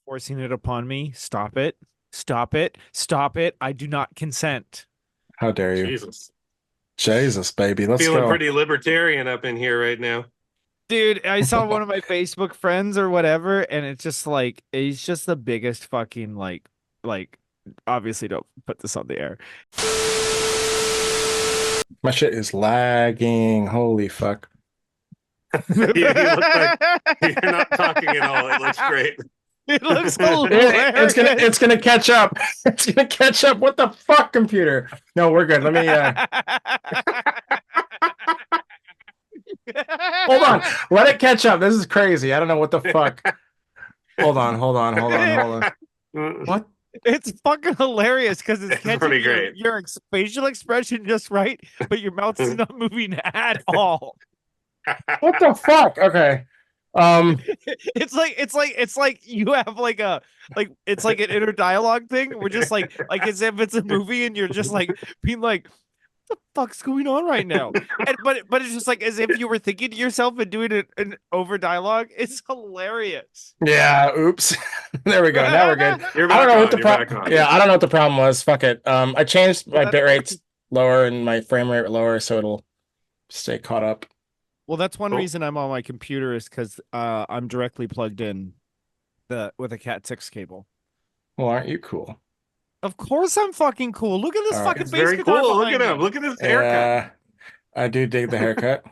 forcing it upon me. Stop it. Stop it. Stop it. I do not consent. How dare you? Jesus. Jesus, baby. Let's Feeling go. pretty libertarian up in here right now. Dude, I saw one of my Facebook friends or whatever, and it's just like it's just the biggest fucking like obviously don't put this on the air. My shit is lagging. Holy fuck. You look like you're not talking at all. It looks great. It looks hilarious. It's gonna catch up. It's gonna catch up. What the fuck, computer? No, we're good. Let me hold on. Let it catch up. This is crazy. I don't know what the fuck. Hold on. What? It's fucking hilarious because it's catching pretty great. Your facial expression just right, but your mouth is not moving at all. What the fuck? Okay. It's like you have it's like an inner dialogue thing. We're just like as if it's a movie and you're just like being like, what the fuck's going on right now? But it's just like as if you were thinking to yourself and doing an over dialogue. It's hilarious. Yeah, oops. There we go. Now we're good. You're I don't back know on. what the You're back problem. on. Yeah, I don't know what the problem was. Fuck it. I changed my bit rates lower and my frame rate lower so it'll stay caught up. Well, that's one reason I'm on my computer is because I'm directly plugged in with a Cat 6 cable. Well, aren't you cool? Of course I'm fucking cool. Look at this fucking It's bass very guitar cool. Look behind at him. me. Look at his haircut. I do dig the haircut.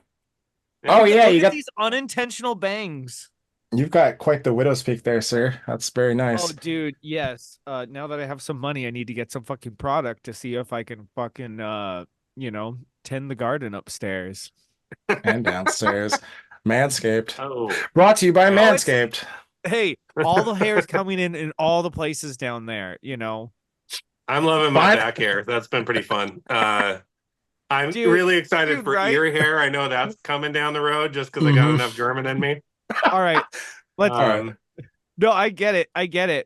Yeah. Oh yeah, Look you at got these unintentional bangs. you've got quite the widow's peak there, sir. That's very nice. Oh, dude, yes. Now that I have some money, I need to get some fucking product to see if I can fucking tend the garden upstairs And downstairs. Manscaped. Oh, Brought to you by Oh, Manscaped. Hey, all the hair is coming in all the places down there, I'm loving my Fine. back hair. That's been pretty fun. I'm Dude, really excited for right? ear hair. I know that's coming down the road just because I got enough German in me. All right. Let's All right. No, I get it.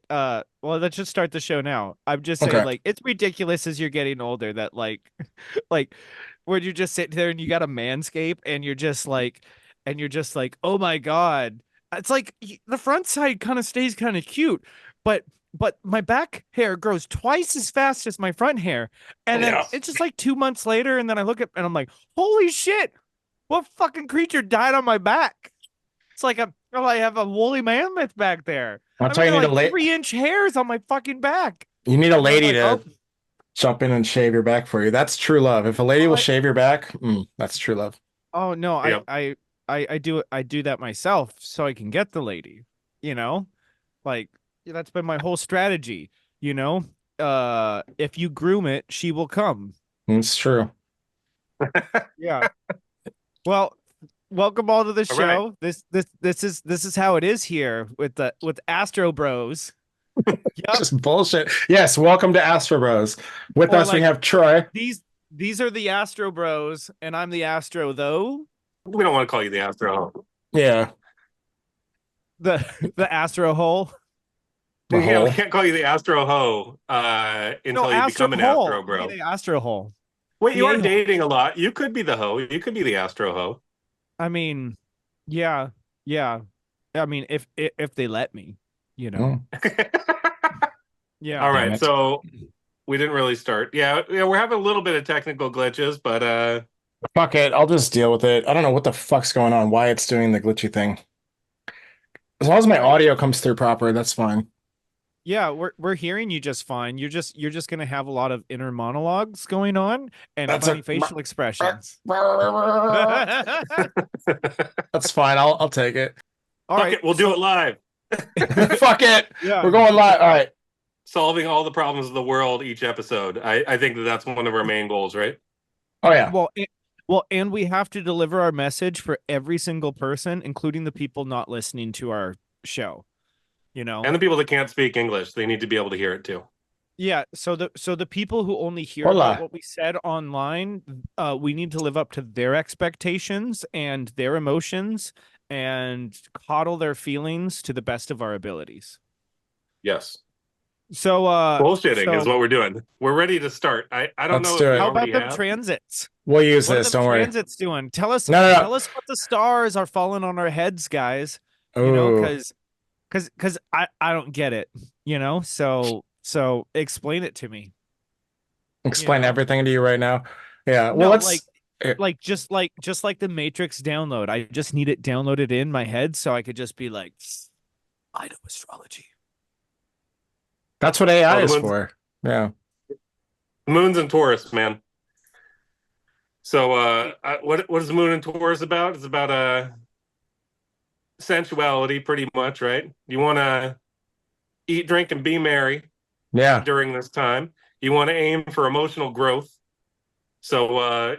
Well, let's just start the show now. I'm just saying, Okay. like, it's ridiculous as you're getting older that, like, like, where you just sit there and you got a manscape and you're just like, oh my God. It's like the front side kind of stays kind of cute, but my back hair grows twice as fast as my front hair. And then it's just like 2 months later, and then I look at and I'm like, holy shit, what fucking creature died on my back? It's like I have a woolly mammoth back there. That's why you need like 3-inch hairs on my fucking back. You need a lady like, to jump in and shave your back for you. That's true love. If a lady will shave your back, that's true love. Oh no, Yep. I do that myself so I can get the lady. Like that's been my whole strategy. If you groom it, she will come. It's true. Yeah. Well, welcome all to the show. Right. This is how it is here with Astro Bros. Yep. Just bullshit. Yes, welcome to Astro Bros. With us, we have Troy. These are the Astro Bros, and I'm the Astro though. We don't want to call you the Astro. Yeah. The Astro hole. Yeah, we can't call you the Astro Ho until you become an Astro Bro. The Astro hole. Wait, you are dating a lot. You could be the Ho. You could be the Astro Ho. I mean, yeah. I mean, if they let me, Yeah. All right. So we didn't really start. Yeah, we're having a little bit of technical glitches, but fuck it. I'll just deal with it. I don't know what the fuck's going on, why it's doing the glitchy thing. As long as my audio comes through proper, that's fine. Yeah, we're hearing you just fine. You're just gonna have a lot of inner monologues going on and funny facial expressions. That's fine. I'll take it. All right, we'll do it live. Fuck it. Yeah. We're going live. All right. Solving all the problems of the world each episode. I think that's one of our main goals, right? Oh yeah. Well, and we have to deliver our message for every single person, including the people not listening to our show. And the people that can't speak English, they need to be able to hear it too. Yeah, so the people who only hear about what we said online, we need to live up to their expectations and their emotions and coddle their feelings to the best of our abilities. Yes. So bullshitting is what we're doing. We're ready to start. I don't know. Do it. How about the transits? We'll use this. Don't worry. Transits doing? Tell us. No. Tell us what the stars are falling on our heads, guys. Ooh. Because Because I don't get it, you know? So explain it to me, you Explain know? everything to you right now. Yeah. Well, No, let's. eh, just like the Matrix download. I just need it downloaded in my head so I could just be like, I know astrology. That's what Oh, AI is for. Yeah. the moon's in Taurus, man. So, what is the moon in Taurus about? It's about sensuality, pretty much, right? You want to eat, drink, and be merry Yeah. during this time. You want to aim for emotional growth. So,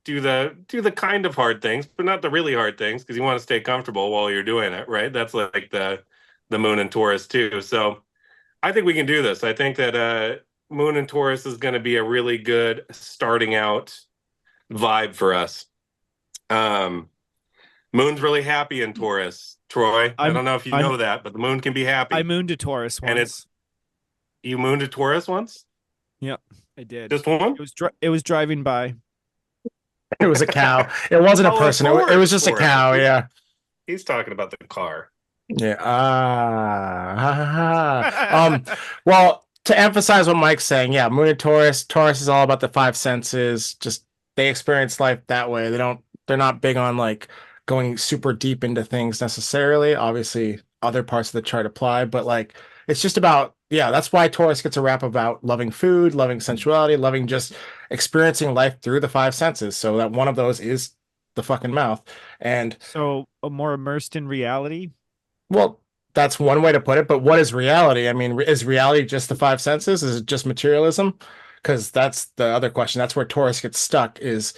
do the kind of hard things, but not the really hard things, because you want to stay comfortable while you're doing it, right? That's like the moon in Taurus too. So, I think we can do this. I think that moon in Taurus is going to be a really good starting out vibe for us. Um, Moon's really happy in Taurus, Troy. I I'm don't know if you I'm know that, but the moon can be I happy. mooned to Taurus And it's once. you mooned to Taurus once? Yep, I did. Just one? It was driving by. It was a cow. It wasn't a Oh, of person. It was just a course. cow. Yeah. He's talking about the car. Yeah. Ha, ha, ha. Well, to emphasize what Mike's saying, yeah, Moon and Taurus. Taurus is all about the five senses. Just they experience life that way. They're not big on like going super deep into things necessarily. Obviously, other parts of the chart apply, but like it's just about, yeah, that's why Taurus gets a rap about loving food, loving sensuality, loving just experiencing life through the five senses. So that one of those is the fucking mouth. And So more immersed in reality. well, that's one way to put it, but what is reality? I mean, is reality just the five senses? Is it just materialism? Because that's the other question. That's where Taurus gets stuck, is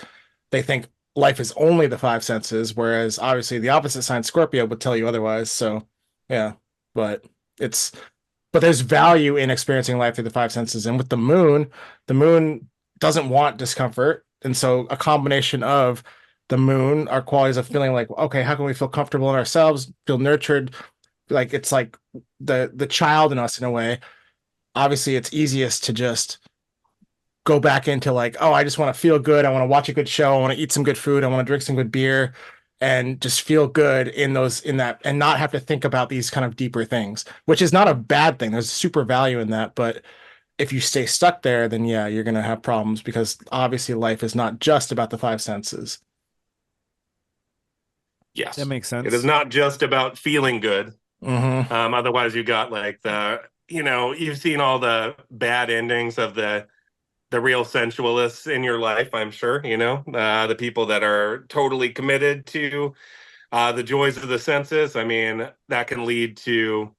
they think life is only the five senses, whereas obviously the opposite sign, Scorpio, would tell you otherwise. So, yeah, but it's but there's value in experiencing life through the five senses. And with the moon doesn't want discomfort. And so a combination of the moon, our qualities of feeling like, okay, how can we feel comfortable in ourselves, feel nurtured, like it's like the child in us in a way. Obviously it's easiest to just go back into like, oh, I just want to feel good, I want to watch a good show, I want to eat some good food, I want to drink some good beer, and just feel good in that, and not have to think about these kind of deeper things, which is not a bad thing. There's super value in that, but if you stay stuck there, then yeah, you're going to have problems, because obviously life is not just about the five senses. That Yes. makes It is sense. not just about feeling good. Mm-hmm. Otherwise you got like you've seen all the bad endings of the real sensualists in your life, I'm sure, the people that are totally committed to the joys of the senses. I mean, that can lead to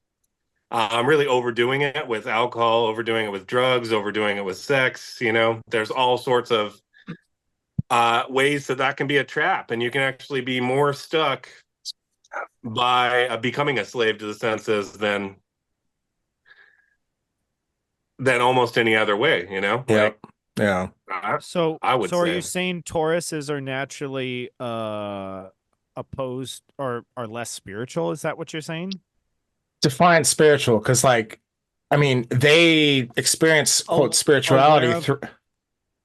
really overdoing it with alcohol, overdoing it with drugs, overdoing it with sex. There's all sorts of ways that can be a trap, and you can actually be more stuck by becoming a slave to the senses than almost any other way. Like Yep. Yeah. I, So I would so are you say. saying Tauruses are naturally opposed or are less spiritual? Is that what you're saying? Define spiritual, because like, I mean, they experience quote Oh, aware spirituality of through.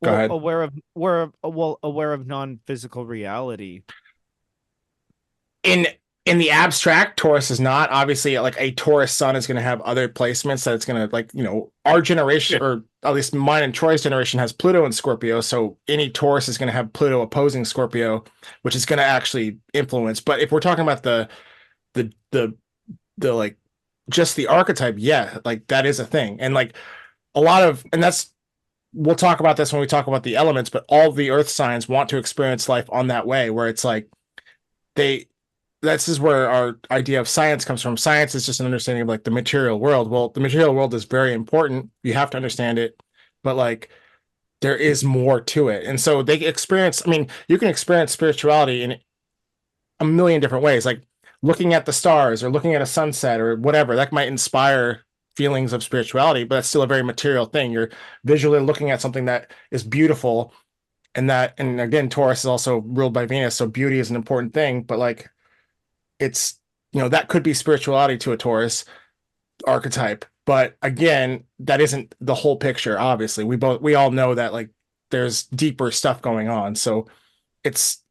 Go ahead. aware of non-physical reality. in in the abstract, Taurus is not. Obviously, like a Taurus sun is going to have other placements that it's going to, like, our generation, Yeah. or at least mine and Troy's generation, has Pluto and Scorpio. So any Taurus is going to have Pluto opposing Scorpio, which is going to actually influence. But if we're talking about the the the like just the archetype, yeah, like that is a thing. And like a lot of, and that's, we'll talk about this when we talk about the elements, but all the earth signs want to experience life on that way, where it's like they this is where our idea of science comes from. Science is just an understanding of like the material world. Well, the material world is very important. You have to understand it, but like there is more to it. And so they experience, I mean, you can experience spirituality in a million different ways, like looking at the stars or looking at a sunset or whatever. That might inspire feelings of spirituality, but that's still a very material thing. You're visually looking at something that is beautiful, and again, Taurus is also ruled by Venus, so beauty is an important thing, but like it's, that could be spirituality to a Taurus archetype, but again, that isn't the whole picture. Obviously, we all know that like there's deeper stuff going on. So it's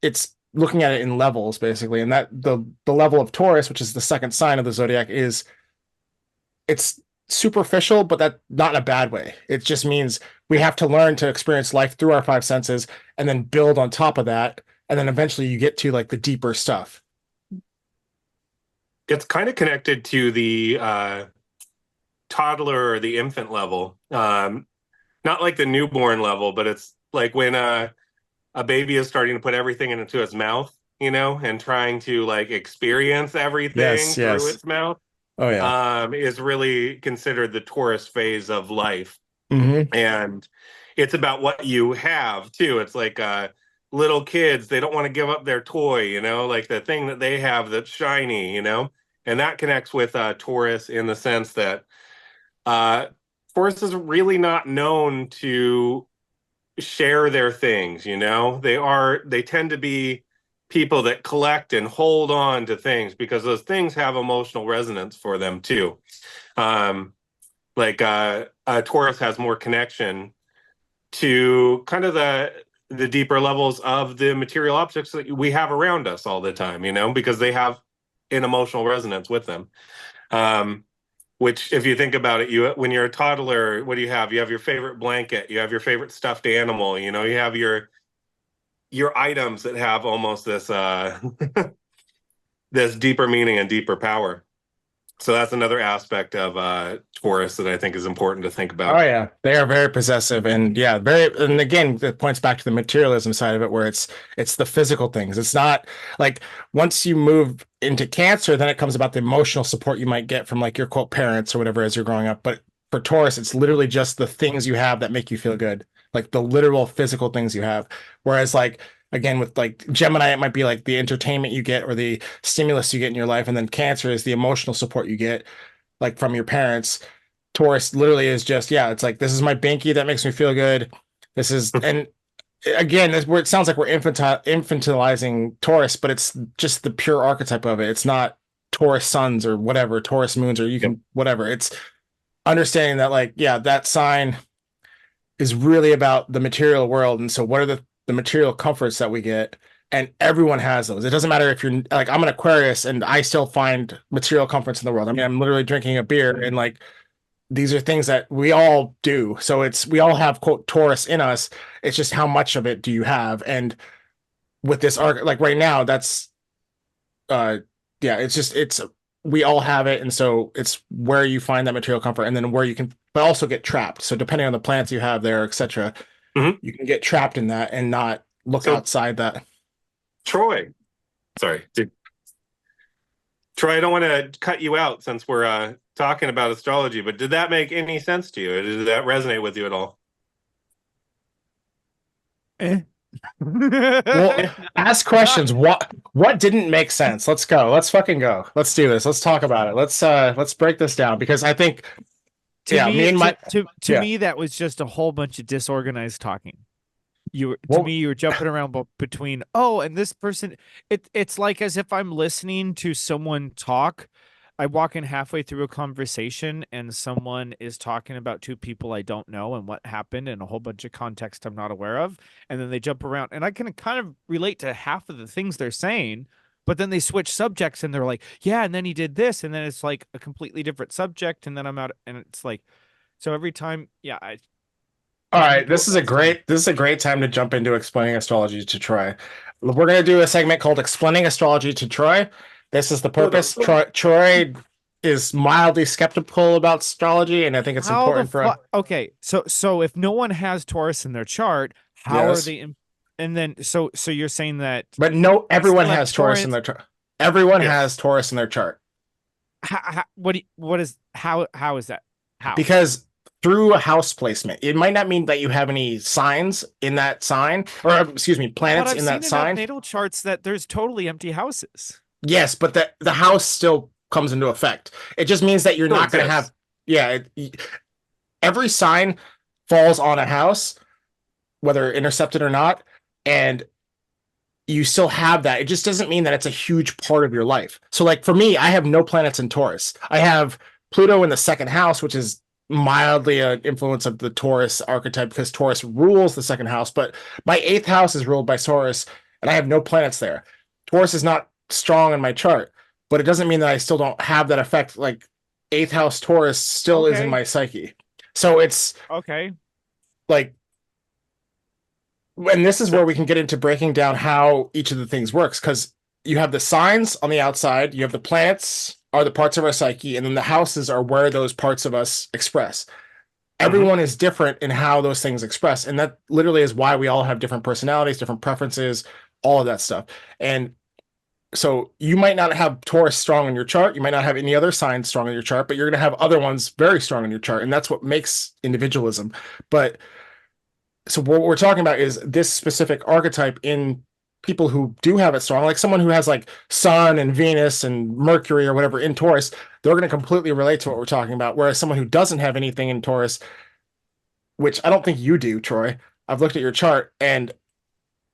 looking at it in levels basically, and that the level of Taurus, which is the second sign of the zodiac, is it's superficial, but that not in a bad way. It just means we have to learn to experience life through our five senses and then build on top of that, and then eventually you get to like the deeper stuff. It's kind of connected to the toddler or the infant level. Not like the newborn level, but it's like when a baby is starting to put everything into its mouth, you know, and trying to like experience everything through its mouth. Oh yeah. Is really considered the Taurus phase of life. Mm-hmm. And it's about what you have too. It's like little kids, they don't want to give up their toy, you know, like the thing that they have that's shiny, you know, and that connects with Taurus in the sense that Taurus is really not known to share their things, you know. They tend to be people that collect and hold on to things because those things have emotional resonance for them too. Taurus has more connection to kind of the deeper levels of the material objects that we have around us all the time, you know, because they have an emotional resonance with them. Which, if you think about it, when you're a toddler, what do you have? You have your favorite blanket, you have your favorite stuffed animal, you know, you have your items that have almost this this deeper meaning and deeper power. So that's another aspect of Taurus that I think is important to think about. Oh yeah, they are very possessive, and yeah, and again, it points back to the materialism side of it, where it's the physical things. It's not like once you move into Cancer, then it comes about the emotional support you might get from like your quote parents or whatever as you're growing up. But for Taurus, it's literally just the things you have that make you feel good, like the literal physical things you have. Whereas like again with like Gemini, it might be like the entertainment you get or the stimulus you get in your life, and then Cancer is the emotional support you get like from your parents. Taurus literally is just, yeah, it's like, this is my binky that makes me feel good. This is, and again, that's where it sounds like we're infantilizing Taurus, but it's just the pure archetype of it. It's not Taurus suns or whatever, Taurus moons, or you can, whatever. It's understanding that, like, yeah, that sign is really about the material world. And so, what are the material comforts that we get? And everyone has those. It doesn't matter if you're like, I'm an Aquarius and I still find material comforts in the world. I mean, I'm literally drinking a beer and like, these are things that we all do. So we all have quote Taurus in us. It's just how much of it do you have? And with this arc, like right now, that's we all have it. And so it's where you find that material comfort and then where you can, but also get trapped. So depending on the planets you have there, etc., you can get trapped in that and not look outside that. Troy, sorry. Troy, I don't want to cut you out since we're talking about astrology, but did that make any sense to you? Did that resonate with you at all? Well, ask questions. What didn't make sense? Let's go. Let's fucking go. Let's do this. Let's talk about it. Let's break this down because I think to me that was just a whole bunch of disorganized talking. You were jumping around between and this person. It's like as if I'm listening to someone talk. I walk in halfway through a conversation and someone is talking about two people I don't know and what happened and a whole bunch of context I'm not aware of. And then they jump around and I can kind of relate to half of the things they're saying, but then they switch subjects and they're like, yeah, and then he did this. And then it's like a completely different subject. And then I'm out and it's like, so every time, yeah. All right, this is a great time to jump into explaining astrology to Troy. We're going to do a segment called Explaining Astrology to Troy. This is the purpose. Troy is mildly skeptical about astrology, and I think it's important for. Okay, so if no one has Taurus in their chart, how are they? And then so you're saying that, but no, everyone has Taurus in their chart. Everyone has Taurus in their chart. How is that? How? Because through a house placement, it might not mean that you have any signs in that sign, or excuse me, planets in that sign. Natal charts that there's totally empty houses. Yes, but the house still comes into effect. It just means that you're not going to have. Yeah, every sign falls on a house, whether intercepted or not, and you still have that. It just doesn't mean that it's a huge part of your life. So, like for me, I have no planets in Taurus. I have Pluto in the second house, which is mildly an influence of the Taurus archetype because Taurus rules the second house, but my eighth house is ruled by Taurus. and I have no planets there. Taurus is not strong in my chart, but it doesn't mean that I still don't have that effect. Like eighth house Taurus still is in Okay. my psyche. So it's Okay. like, and this is So, where we can get into breaking down how each of the things works, because you have the signs on the outside, you have the planets are the parts of our psyche, and then the houses are where those parts of us express. mhm. Everyone is different in how those things express, and that literally is why we all have different personalities, different preferences, all of that stuff. And so you might not have Taurus strong in your chart, you might not have any other signs strong in your chart, but you're going to have other ones very strong in your chart, and that's what makes individualism. But so what we're talking about is this specific archetype in people who do have it strong, like someone who has like Sun and Venus and Mercury or whatever in Taurus, they're going to completely relate to what we're talking about. Whereas someone who doesn't have anything in Taurus, which I don't think you do, Troy, I've looked at your chart, and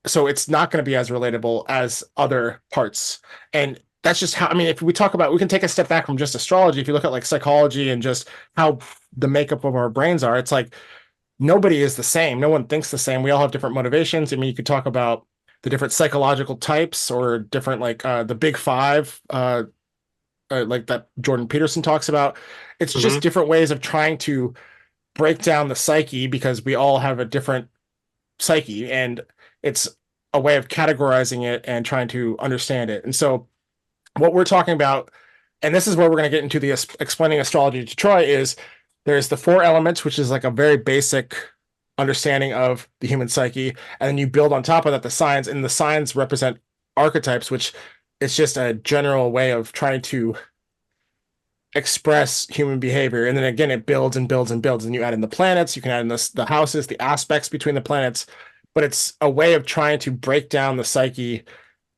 so it's not going to be as relatable as other parts. And that's just how, I mean, if we talk about, we can take a step back from just astrology. If you look at like psychology and just how the makeup of our brains are, it's like nobody is the same. No one thinks the same. We all have different motivations. I mean, you could talk about the different psychological types or different, like the big five, like that Jordan Peterson talks about. It's just Mhm. different ways of trying to break down the psyche because we all have a different psyche, and it's a way of categorizing it and trying to understand it. And so what we're talking about, and this is where we're going to get into the explaining astrology to Troy, is there's the four elements, which is like a very basic understanding of the human psyche, and then you build on top of that the signs, and the signs represent archetypes, which it's just a general way of trying to express human behavior. And then again, it builds and builds and builds, and you add in the planets, you can add in the houses, the aspects between the planets, but it's a way of trying to break down the psyche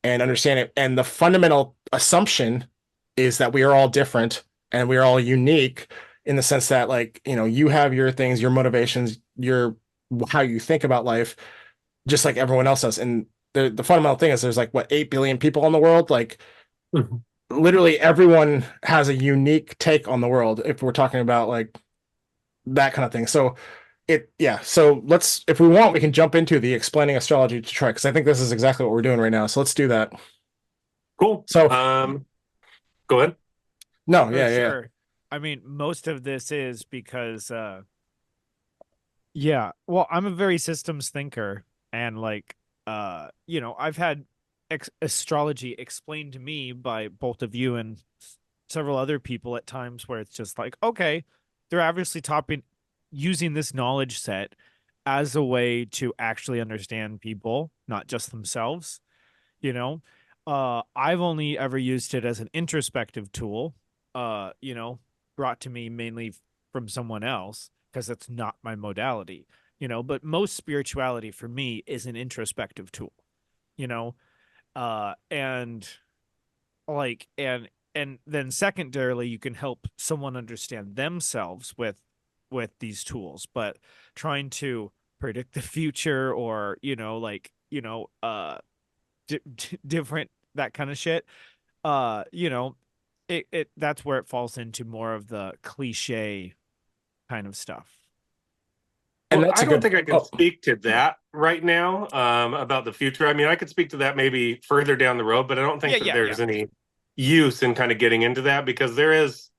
and understand it. And the fundamental assumption is that we are all different and we are all unique in the sense that, like, you know, you have your things, your motivations, your how you think about life, just like everyone else does. And the fundamental thing is there's like what 8 billion people in the world. Like Mhm. literally everyone has a unique take on the world if we're talking about like that kind of thing. So yeah, so let's, if we want, we can jump into the explaining astrology to Trek, because I think this is exactly what we're doing right now. So let's do that. Cool. So Go ahead. no, Oh, yeah. sure. I mean, most of this is because yeah, well, I'm a very systems thinker, and like I've had astrology explained to me by both of you and several other people at times where it's just like, okay, they're obviously topping using this knowledge set as a way to actually understand people, not just themselves, you know. I've only ever used it as an introspective tool, you know, brought to me mainly from someone else because it's not my modality, you know. But most spirituality for me is an introspective tool, you know. And like and then secondarily you can help someone understand themselves with these tools, but trying to predict the future or different that kind of shit, you know, it that's where it falls into more of the cliche kind of stuff. And Well, that's I a don't good, think I can oh, speak to that right now, about the future. I mean, I could speak to that maybe further down the road, but I don't Yeah, think that yeah, yeah. there's any use in kind of getting into that because there is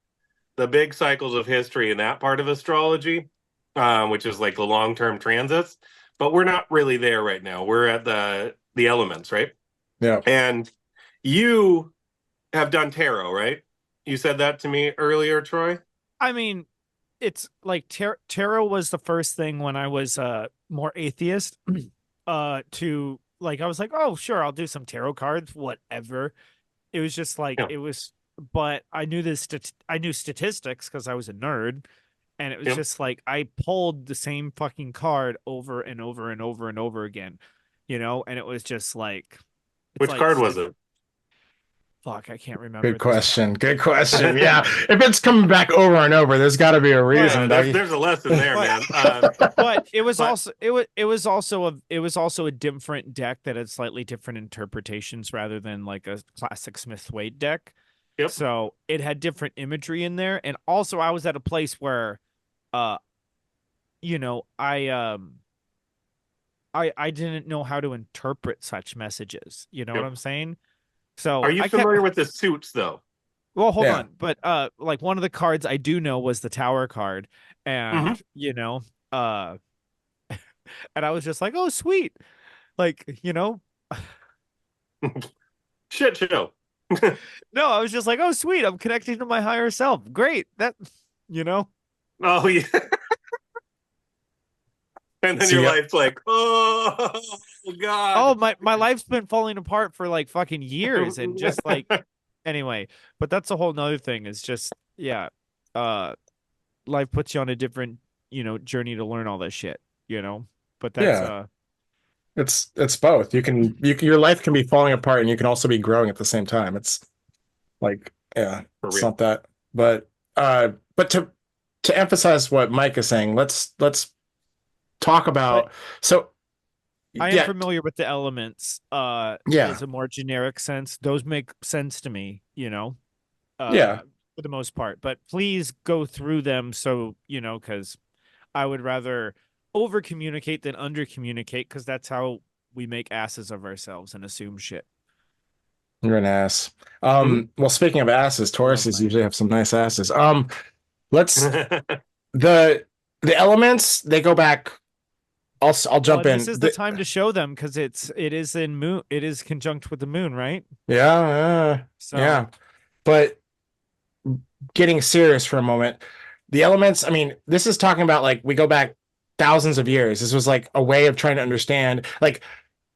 the big cycles of history in that part of astrology, which is like the long-term transits. But we're not really there right now. We're at the elements, right? yeah. And you have done tarot, right? You said that to me earlier, Troy. I mean, it's like tarot was the first thing when I was more atheist to like I was like, "Oh, sure, I'll do some tarot cards, whatever." It was just like Yeah. it was, but I knew I knew statistics because I was a nerd, and it was Yep. just like I pulled the same fucking card over and over and over and over again, you know, and it was just like it's Which like card was it? fuck, I can't remember Good at this question. point. Good question. Yeah. If it's coming back over and over, there's got to be a But Yeah, reason, doggy. there's a lesson there, but man. but it was But also it was also a different deck that had slightly different interpretations rather than like a classic Smith Wade deck. yep. So it had different imagery in there, and also I was at a place where, uh, I I didn't know how to interpret such messages. You know what Yep. I'm saying? Are So you I kept, familiar with the suits though? well, hold Yeah. on. But like one of the cards I do know was the Tower card. Hmm. And, uh and I was just like, "Oh, sweet." Like, Shit show. no, I was just like, "Oh, sweet. I'm connecting to my higher self. Great." That, you know. Oh yeah. And then So your yeah, life's like, oh Oh, God. my life's been falling apart for like fucking years and just like anyway, but that's a whole nother thing. Is just yeah. Uh Life puts you on a different, journey to learn all this shit, you know? But that's yeah. It's both. Your life can be falling apart and you can also be growing at the same time. It's like, yeah, For it's real. not that. But to emphasize what Mike is saying, let's talk but about so I am yeah, familiar with the elements yeah, as a more generic sense. Those make sense to me, yeah. for the most part. But please go through them so, cuz I would rather over communicate than under communicate because that's how we make asses of ourselves and assume shit. You're an ass. Mhm. Well, speaking of asses, Love Tauruses my usually have ass. some nice asses. Let's the the elements they go back. I'll Well, jump and this in. is the time to show them because it is conjunct with the moon, right? Yeah, So yeah. But getting serious for a moment, the elements, I mean, this is talking about like we go back thousands of years. This was like a way of trying to understand. Like,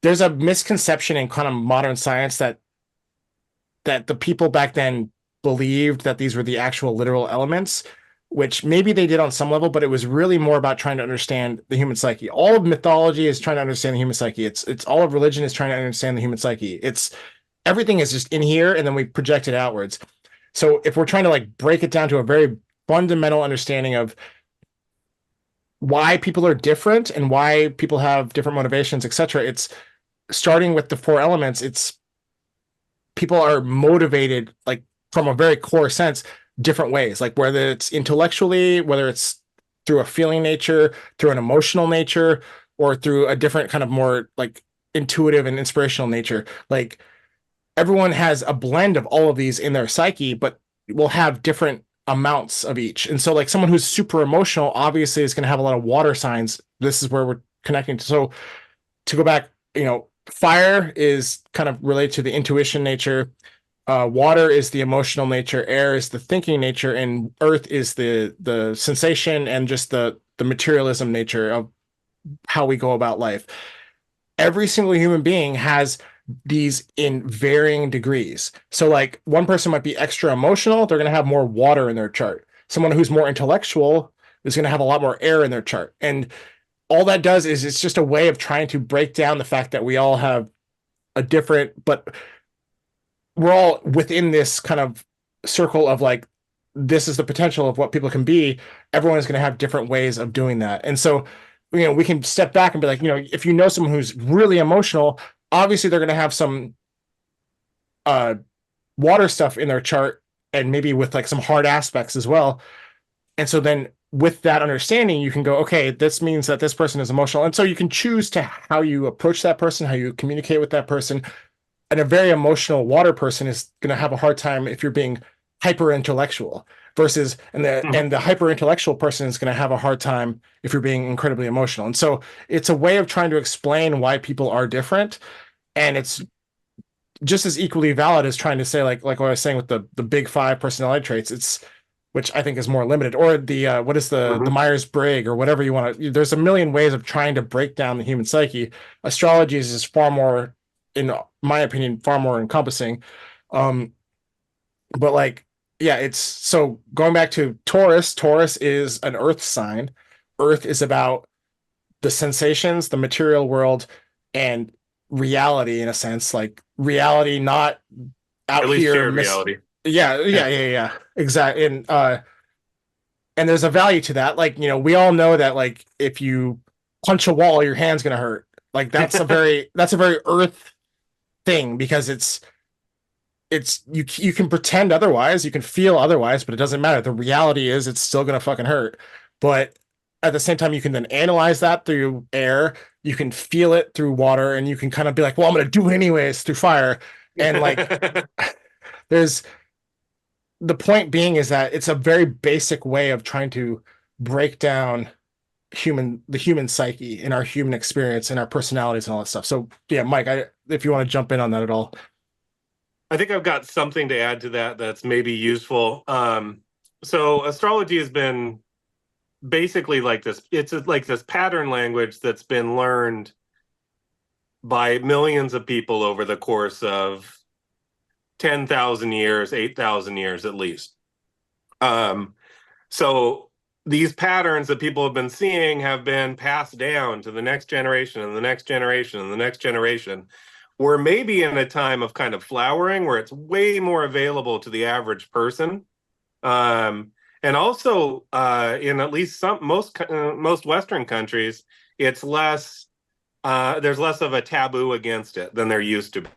there's a misconception in kind of modern science that the people back then believed that these were the actual literal elements, which maybe they did on some level, but it was really more about trying to understand the human psyche. All of mythology is trying to understand the human psyche. It's all of religion is trying to understand the human psyche. It's everything is just in here and then we project it outwards. So if we're trying to like break it down to a very fundamental understanding of why people are different and why people have different motivations, etc., it's starting with the four elements. It's people are motivated like from a very core sense different ways, like whether it's intellectually, whether it's through a feeling nature, through an emotional nature, or through a different kind of more like intuitive and inspirational nature. Like everyone has a blend of all of these in their psyche, but will have different amounts of each. And so like someone who's super emotional obviously is going to have a lot of water signs. This is where we're connecting to. So to go back, fire is kind of related to the intuition nature. Water is the emotional nature. Air is the thinking nature, and earth is the sensation and just the materialism nature of how we go about life. Every single human being has these in varying degrees. So, like, one person might be extra emotional, they're going to have more water in their chart. Someone who's more intellectual is going to have a lot more air in their chart. And all that does is it's just a way of trying to break down the fact that we all have a different, but we're all within this kind of circle of like, this is the potential of what people can be. Everyone is going to have different ways of doing that. And so, we can step back and be like, if you know someone who's really emotional, obviously they're going to have some uh, water stuff in their chart and maybe with like some hard aspects as well. And so then with that understanding, you can go, okay, this means that this person is emotional. And so you can choose to how you approach that person, how you communicate with that person. And a very emotional water person is going to have a hard time if you're being hyper intellectual versus and the hyper intellectual person is going to have a hard time if you're being incredibly emotional. And so it's a way of trying to explain why people are different, and it's just as equally valid as trying to say like what I was saying with the big five personality traits. It's which I think is more limited, or the what is the Mhm. Myers-Briggs or whatever you want to. There's a million ways of trying to break down the human psyche. Astrology is far more, in my opinion, far more encompassing. Um, but like, yeah, it's so going back to Taurus. Taurus is an Earth sign. Earth is about the sensations, the material world, and reality in a sense, like reality not At out least here shared reality. yeah, Yeah. yeah, yeah, yeah. Exactly. And there's a value to that. Like, we all know that like if you punch a wall, your hand's gonna hurt. Like that's a very earth thing because it's you can pretend otherwise, you can feel otherwise, but it doesn't matter. The reality is it's still gonna fucking hurt. But at the same time, you can then analyze that through air. you can feel it through water, and you can kind of be like, well, I'm going to do it anyways through fire. And like, there's the point being is that it's a very basic way of trying to break down the human psyche and our human experience and our personalities and all that stuff. So yeah, Mike, if you want to jump in on that at all. I think I've got something to add to that that's maybe useful. So astrology has been basically like this. It's like this pattern language that's been learned by millions of people over the course of 10,000 years, 8,000 years at least. So these patterns that people have been seeing have been passed down to the next generation and the next generation and the next generation. We're maybe in a time of kind of flowering where it's way more available to the average person. And also in at least most Western countries, it's less, there's less of a taboo against it than there used to be.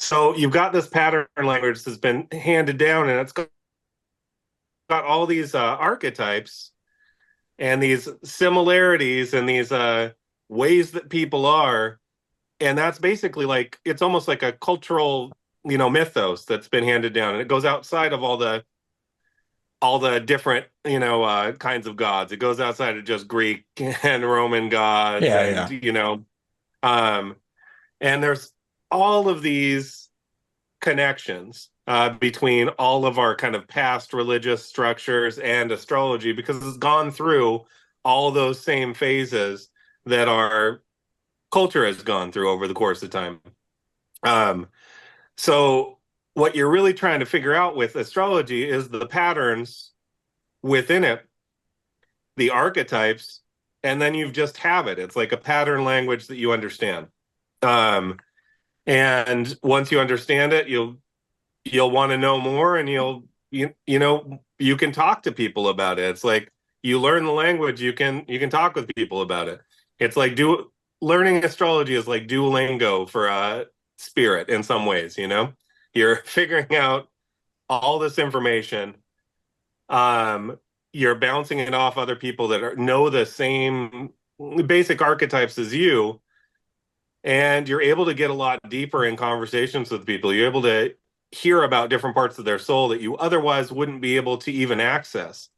So you've got this pattern language that's been handed down, and it's got all these archetypes and these similarities and these ways that people are. And that's basically like, it's almost like a cultural, mythos that's been handed down. And it goes outside of all the different, kinds of gods. It goes outside of just Greek and Roman gods. Yeah, And there's all of these connections between all of our kind of past religious structures and astrology, because it's gone through all those same phases that our culture has gone through over the course of time. So what you're really trying to figure out with astrology is the patterns within it, the archetypes, and then you just have it. It's like a pattern language that you understand. And once you understand it, you'll want to know more, and you can talk to people about it. It's like you learn the language, you can talk with people about it. It's like learning astrology is like Duolingo for spirit in some ways. You're figuring out all this information. You're bouncing it off other people that know the same basic archetypes as you. And you're able to get a lot deeper in conversations with people. You're able to hear about different parts of their soul that you otherwise wouldn't be able to even access,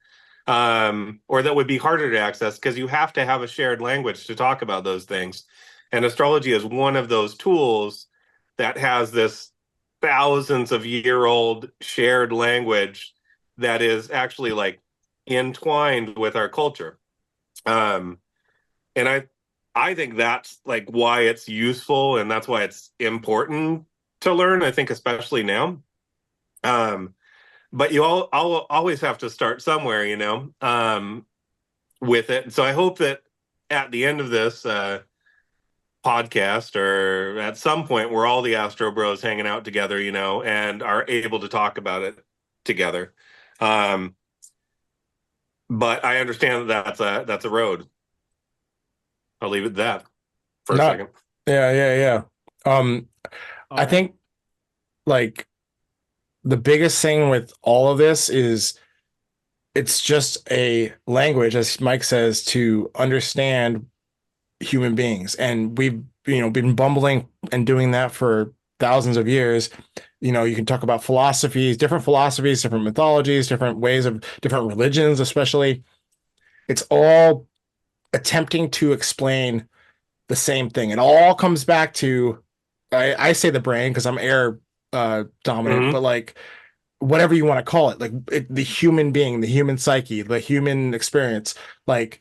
or that would be harder to access, because you have to have a shared language to talk about those things. And astrology is one of those tools that has this thousands of year-old shared language that is actually like entwined with our culture. And I think that's like why it's useful, and that's why it's important to learn, I think, especially now. But I'll always have to start somewhere, with it. So I hope that at the end of this podcast, or at some point, we're all the Astro Bros hanging out together, and are able to talk about it together. But I understand that that's a road. I'll leave it at that for a second. Yeah. I think like the biggest thing with all of this is it's just a language, as Mike says, to understand human beings. And we've, been bumbling and doing that for thousands of years. You can talk about philosophies, different mythologies, different ways of different religions, especially. It's all attempting to explain the same thing. It all comes back to, I say the brain because I'm air dominant, but like whatever you want to call it, like the human being, the human psyche, the human experience, like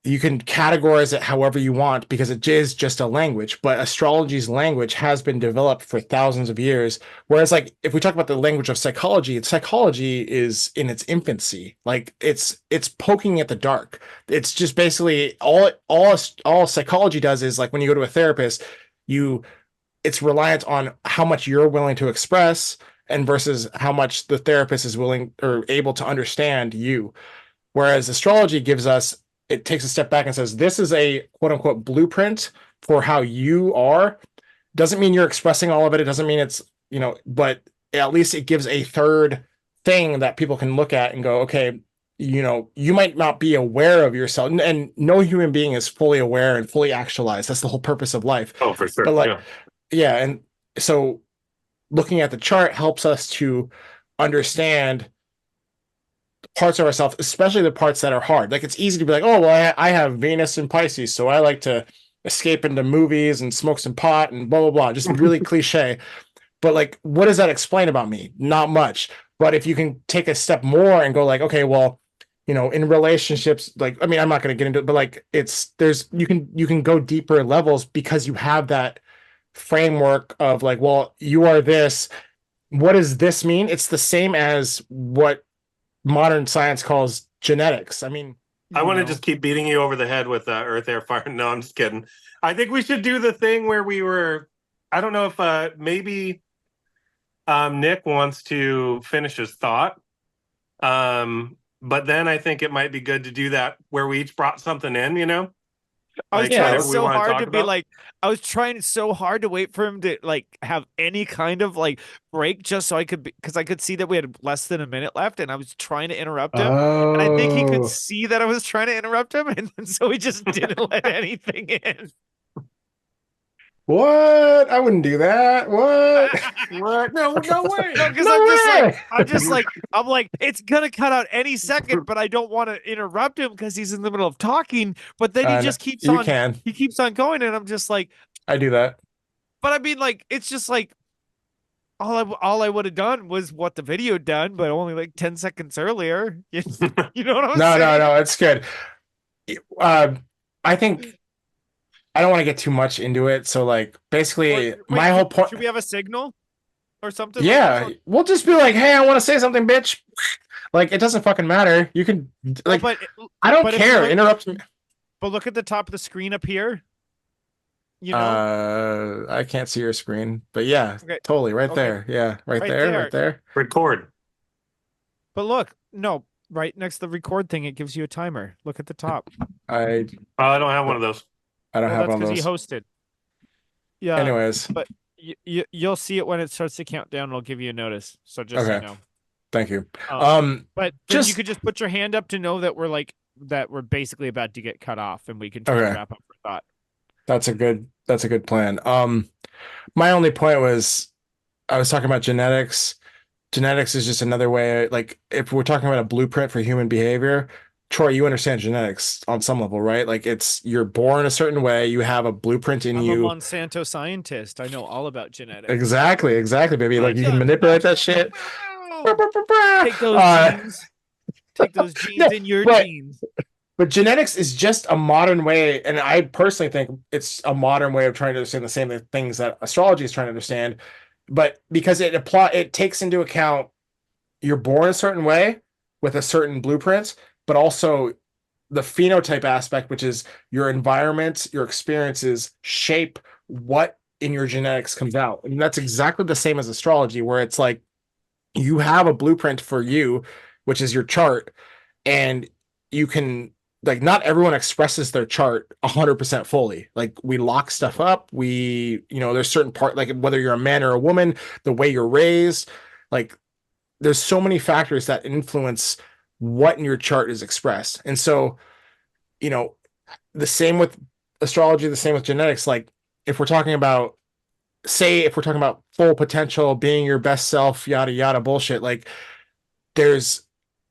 you can categorize it however you want because it is just a language. But astrology's language has been developed for thousands of years. Whereas like if we talk about the language of psychology is in its infancy. Like it's poking at the dark. It's just basically all psychology does is like when you go to a therapist, it's reliant on how much you're willing to express and versus how much the therapist is willing or able to understand you. Whereas astrology it takes a step back and says, this is a quote unquote blueprint for how you are. Doesn't mean you're expressing all of it. It doesn't mean it's, but at least it gives a third thing that people can look at and go, okay, you might not be aware of yourself, and no human being is fully aware and fully actualized. That's the whole purpose of life. Oh, for But sure. like, Yeah. yeah, and so looking at the chart helps us to understand parts of ourselves, especially the parts that are hard. Like it's easy to be like, oh, well, I have Venus and Pisces, so I like to escape into movies and smoke some pot and blah, blah, blah. Just really cliche. But like, what does that explain about me? Not much. But if you can take a step more and go like, okay, well, in relationships, like, I mean, I'm not going to get into it, but like you can go deeper levels because you have that framework of like, well, you are this. What does this mean? It's the same as what modern science calls genetics. I mean, I want to just keep beating you over the head with Earth, Air, Fire. No, I'm just kidding. I think we should do the thing where we were. I don't know if maybe Nick wants to finish his thought. But then I think it might be good to do that where we each brought something in. I was Like trying whatever we so want to hard talk to be about. like, I was trying so hard to wait for him to like have any kind of like break just so I could because I could see that we had less than a minute left and I was trying to interrupt him. And I think he could oh, see that I was trying to interrupt him. And so he just didn't let anything in. what? I wouldn't do that. What? What? No, no way. No, because No way. I'm like, it's gonna cut out any second, but I don't want to interrupt him because he's in the middle of talking. But then he And just keeps you on, can. he keeps on going, and I'm just like, I do that. but I mean, like, it's just like all I would have done was what the video done, but only like 10 seconds earlier. You know what I'm No, no, saying? no. It's good. Uh, I think I don't want to get too much into it. So, like, basically, my whole point. Should we have a signal or something like Yeah, this? we'll just be like, hey, I want to say something, bitch. Like, it doesn't fucking matter. You can, like, but I don't but care. Interrupt me. but look at the top of the screen up here. You know, I can't see your screen, but yeah, okay, totally right okay, there. Yeah, right right there, there. right there. Record. But look, no, right next to the record thing, it gives you a timer. Look at the top. I I don't have one of those. I don't Well, have that's one of because he those. hosted. Yeah, Anyways, but you'll see it when it starts to count down. It'll give you a notice. So just so you okay, know. thank you. But then you Just could just put your hand up to know that we're basically about to get cut off, and we can try to okay. wrap up our thought. That's a good plan. My only point was I was talking about genetics. Genetics is just another way, like if we're talking about a blueprint for human behavior, Troy, you understand genetics on some level, right? Like you're born a certain way, you have a blueprint in I'm a you. Monsanto scientist. I know all about genetics. Exactly, baby. Like you can manipulate that shit. Take those Uh, genes. Take those genes no, in your but genes. but genetics is just a modern way, and I personally think it's a modern way of trying to understand the same things that astrology is trying to understand. But because it takes into account you're born a certain way with a certain blueprint, but also the phenotype aspect, which is your environment, your experiences shape what in your genetics comes out. And that's exactly the same as astrology, where it's like you have a blueprint for you, which is your chart, and you can like not everyone expresses their chart 100% fully. Like we lock stuff up. There's certain part like whether you're a man or a woman, the way you're raised, like there's so many factors that influence what in your chart is expressed. And so, you know, the same with astrology, the same with genetics. Like if we're talking about full potential, being your best self, yada yada bullshit, like there's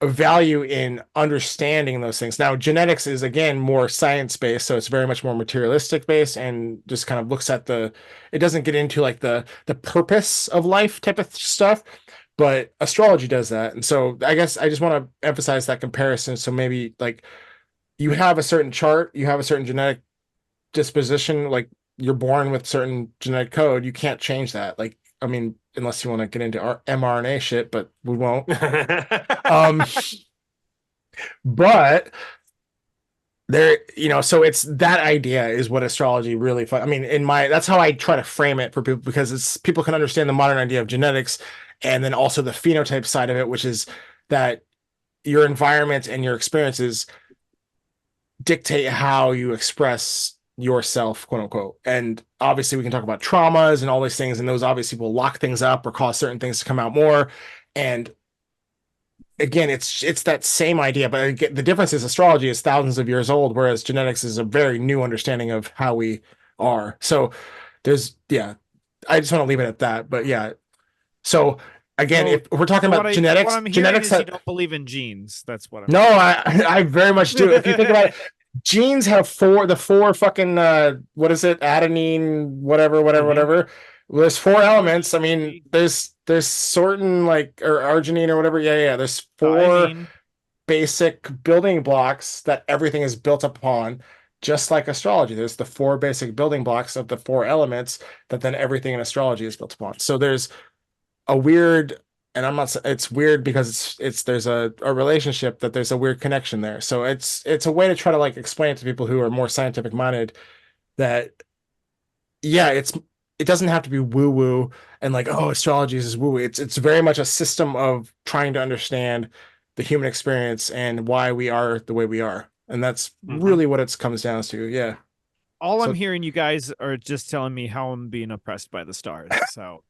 a value in understanding those things. Now, genetics is again more science based, so it's very much more materialistic based and just kind of looks at it doesn't get into like the purpose of life type of stuff, but astrology does that. And so I guess I just want to emphasize that comparison. So maybe like you have a certain chart, you have a certain genetic disposition, like you're born with certain genetic code, you can't change that. Like, I mean, unless you want to get into our mRNA shit, but we won't. But there, so it's that idea is what astrology really I mean, that's how I try to frame it for people because people can understand the modern idea of genetics and then also the phenotype side of it, which is that your environment and your experiences dictate how you express yourself, quote unquote. And obviously we can talk about traumas and all these things, and those obviously will lock things up or cause certain things to come out more. And again, it's that same idea, but again, the difference is astrology is thousands of years old, whereas genetics is a very new understanding of how we are. So there's yeah, I just want to leave it at that. But yeah, so again, So if we're talking so about what I'm hearing genetics is you that don't believe in genes. That's what I'm no, hearing. I very much do. If you think about it, genes have the four fucking what is it? Adenine, Mhm. whatever. There's four elements. I mean, RGB, there's certain like or arginine or whatever. Yeah. There's four thymine. basic building blocks that everything is built upon, just like astrology. There's the four basic building blocks of the four elements that then everything in astrology is built upon. So there's a weird, and I'm not, it's weird because there's a relationship that there's a weird connection there. So it's a way to try to like explain it to people who are more scientific minded that yeah, it doesn't have to be woo woo and like oh astrology is woo woo. It's very much a system of trying to understand the human experience and why we are the way we are, and that's Mhm. really what it comes down to. Yeah. All I'm So hearing you guys are just telling me how I'm being oppressed by the stars. So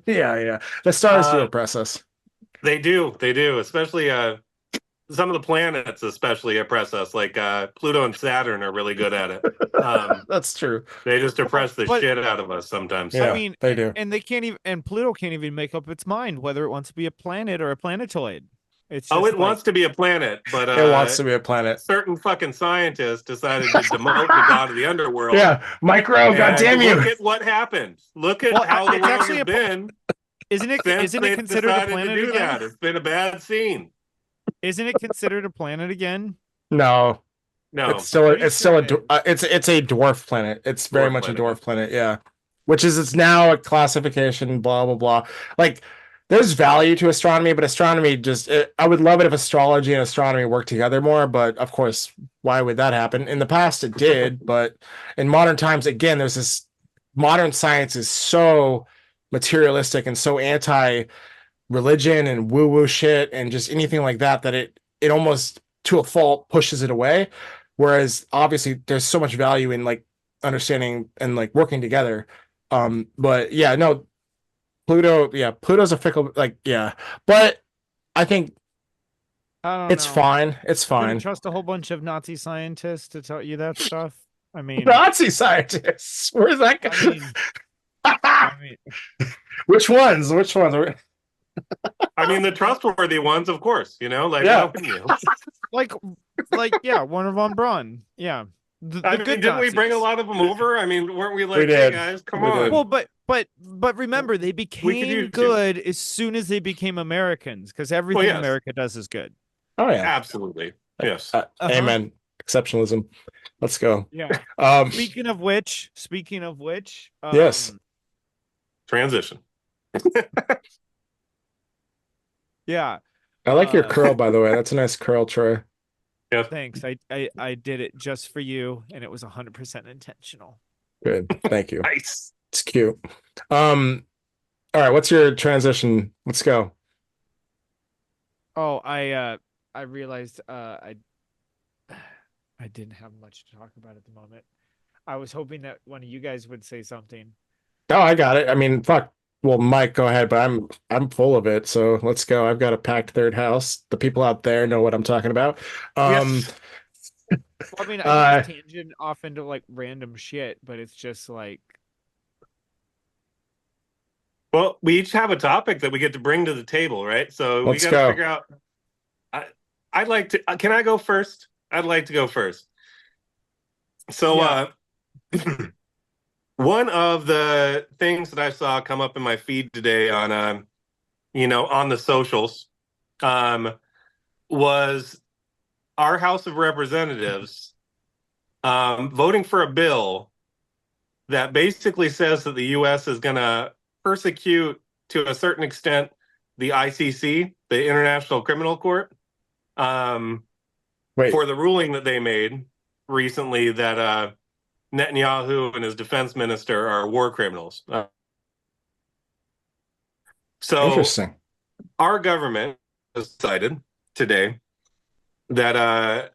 yeah, the stars do Uh, oppress us. they do, especially some of the planets especially oppress us. Like Pluto and Saturn are really good at it. Um, That's true. they just well, oppress the but shit out of us sometimes. I Yeah, mean, they do. and they can't even, and Pluto can't even make up its mind whether it wants to be a planet or a planetoid. It's Oh, it just like, wants to be a planet, but It wants to be a planet. certain fucking scientists decided to demote the god of the underworld. Yeah, micro, god And damn you. look at what happened. Look at well, how the it's world actually has a, been since isn't it they've considered a decided to planet do again? that. It's been a bad scene. Isn't it considered a planet again? No, No, I'm pretty it's sure still it is. it's a dwarf planet. It's very dwarf much a planet. Yeah. dwarf planet, yeah. Which is it's now a classification, blah blah blah. Like there's value to astronomy, but astronomy I would love it if astrology and astronomy worked together more, but of course, why would that happen? In the past it did, but in modern times, again, there's this modern science is so materialistic and so anti religion and woo woo shit and just anything like that that it almost to a fault pushes it away. Whereas obviously there's so much value in like understanding and like working together. But yeah, no, Pluto's a fickle like yeah, but I think I don't it's know. fine. It's You're gonna fine. trust a whole bunch of Nazi scientists to tell you that stuff? I mean, Nazi scientists. Where's that I mean, guy? I mean, Which ones? Which ones? I mean, the trustworthy ones, of course. Like why Yeah. wouldn't you? like, yeah, Warner von Braun, yeah, I the mean, good didn't we bring a Nazis. lot of them over? I mean, weren't we We like, hey did. guys, come We did. Well, on, but remember, they we could became use you. good as soon as they became Americans, because Well, everything yes, America does is good. Oh yeah. absolutely, yes. Uh-huh. Amen. Exceptionalism. Let's go. Yeah. Um, Speaking of which, yes. Transition. yeah. I like your Uh, curl, by the way. That's a nice curl, Troy. Yes. thanks. I did it just for you, and it was 100% intentional. Good. Thank you. Nice. It's cute. All right, what's your transition? Let's go. Oh, I realized I didn't have much to talk about at the moment. I was hoping that one of you guys would say something. Oh, I got it. I mean, fuck. Well, Mike, go ahead, but I'm full of it. So let's go. I've got a packed third house. The people out there know what I'm talking about. Um, Yes. Well, I mean, I can just uh, tangent off into like random shit, but it's just like, Well, we each have a topic that we get to bring to the table, right? So we let's got to go. figure out. I, I'd like to. Can I go first? I'd like to go first. So, yeah, one of the things that I saw come up in my feed today on, on the socials, was our House of Representatives voting for a bill that basically says that the U.S. is going to persecute to a certain extent the ICC, the International Criminal Court, Wait, for the ruling that they made recently that Netanyahu and his defense minister are war criminals. So interesting. our government has decided today that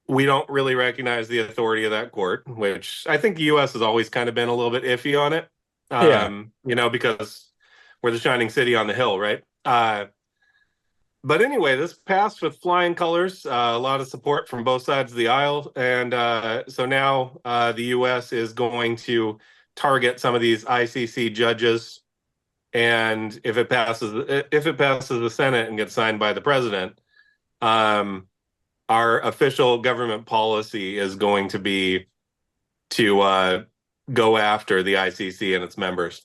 we don't really recognize the authority of that court, which I think the U.S. has always kind of been a little bit iffy on it, Yeah. because we're the shining city on the hill, right? But anyway, this passed with flying colors, a lot of support from both sides of the aisle, and so now the U.S. is going to target some of these ICC judges, and if it passes the Senate and gets signed by the president, um, our official government policy is going to be to go after the ICC and its members,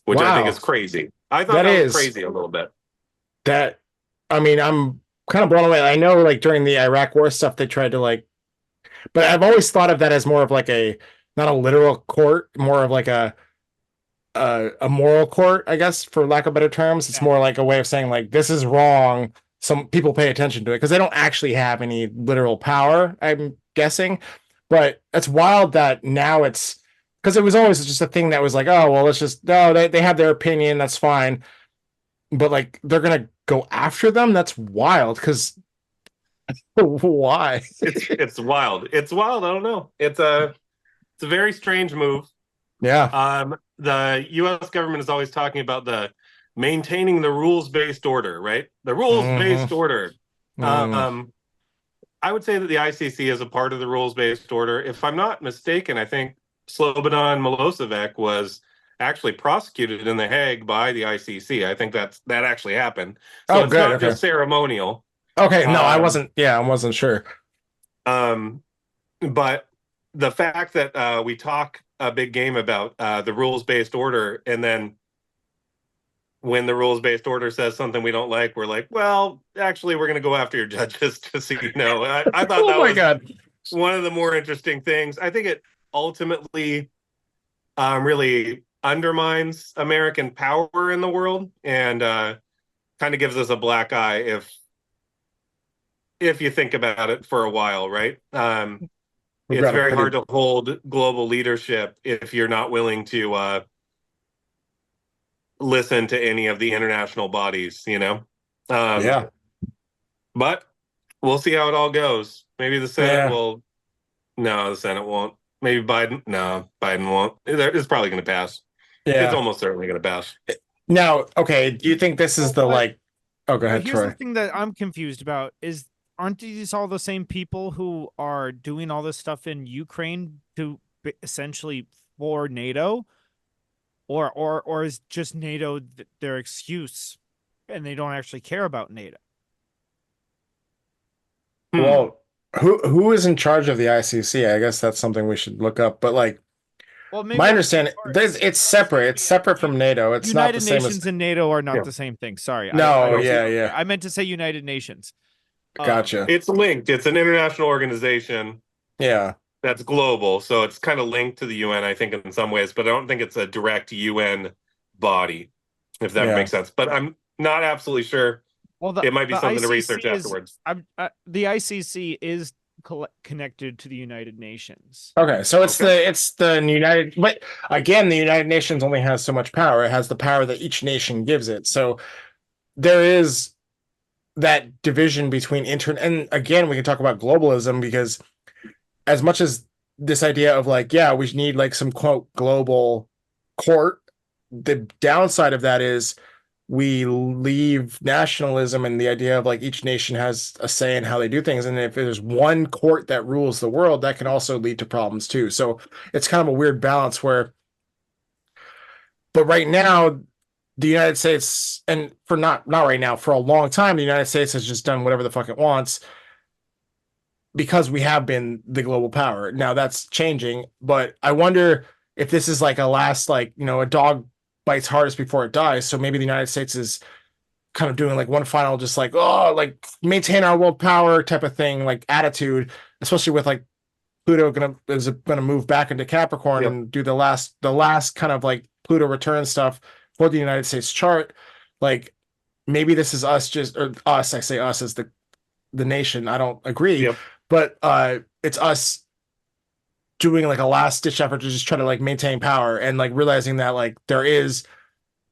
which I think Wow, is crazy. I thought that that was is crazy a little bit. that. I mean, I'm kind of blown away. I know, like during the Iraq War stuff, they tried to like, but I've always thought of that as more of like a not a literal court, more of like a moral court, I guess, for lack of better terms. It's Yeah. more like a way of saying like this is wrong. Some people pay attention to it because they don't actually have any literal power, I'm guessing. But it's wild that now it's because it was always just a thing that was like, oh well, let's just no, they have their opinion, that's fine. But like they're gonna go after them. That's wild because why? It's wild. It's wild. I don't know. It's a very strange move. Yeah. The U.S. government is always talking about the maintaining the rules-based order, right? The rules-based Mm-hmm. order. Mm. I would say that the ICC is a part of the rules-based order. If I'm not mistaken, I think Slobodan Milosevic was actually prosecuted in The Hague by the ICC. I think that actually happened. So Oh, it's good. not Okay. just ceremonial. Okay. No, I Um, wasn't. Yeah, I wasn't sure. um, but the fact that we talk a big game about the rules-based order, and then when the rules-based order says something we don't like, we're like, well, actually, we're going to go after your judges to see. I thought Oh that my was God. one of the more interesting things. I think it ultimately really undermines American power in the world, and kind of gives us a black eye if you think about it for a while, right? We've It's got a very hard pretty. to hold global leadership if you're not willing to listen to any of the international bodies, you know? Um, Yeah. but we'll see how it all goes. Maybe the Senate Yeah. will. No, the Senate won't. Maybe Biden. No, Biden won't. It's probably going to pass. It's Yeah. almost certainly going to pass. Now, okay. Do you think this is Well, the like? Oh, go but ahead, here's the Troy. thing that I'm confused about is aren't these all the same people who are doing all this stuff in Ukraine to essentially for NATO, or is just NATO their excuse and they don't actually care about NATO? Hmm. Well, who is in charge of the ICC? I guess that's something we should look up. But like Well, maybe my I'm understanding, sorry. it's separate. It's separate from NATO. It's not the United same as. Nations and NATO are not Yeah. the same thing. Sorry, I No. No, Yeah. misspoke there. Yeah. I meant to say United Nations. Gotcha. it's linked. It's an international organization Yeah. that's global, so it's kind of linked to the UN, I think, in some ways, but I don't think it's a direct UN body, if that Yeah. makes sense. But I'm not absolutely sure. Well, It might be the something to ICC research is afterwards. the ICC is connected to the United Nations. Okay, so Okay. it's the United, but again, the United Nations only has so much power. It has the power that each nation gives it. So there is that division between and again, we can talk about globalism because as much as this idea of like, yeah, we need like some quote global court, the downside of that is we leave nationalism and the idea of like each nation has a say in how they do things. And if there's one court that rules the world, that can also lead to problems too. So it's kind of a weird balance where, but right now, the United States, and for not right now, for a long time, the United States has just done whatever the fuck it wants because we have been the global power. Now that's changing, but I wonder if this is like a last, like, a dog bites hardest before it dies. So maybe the United States is kind of doing like one final, just like, oh, like maintain our world power type of thing, like attitude, especially with like Pluto is gonna move back into Capricorn Yep. and do the last kind of like Pluto return stuff for the United States chart. Like maybe this is us just or us, I say us as the nation. I don't agree, Yep. but it's us doing like a last ditch effort to just try to like maintain power and like realizing that like there is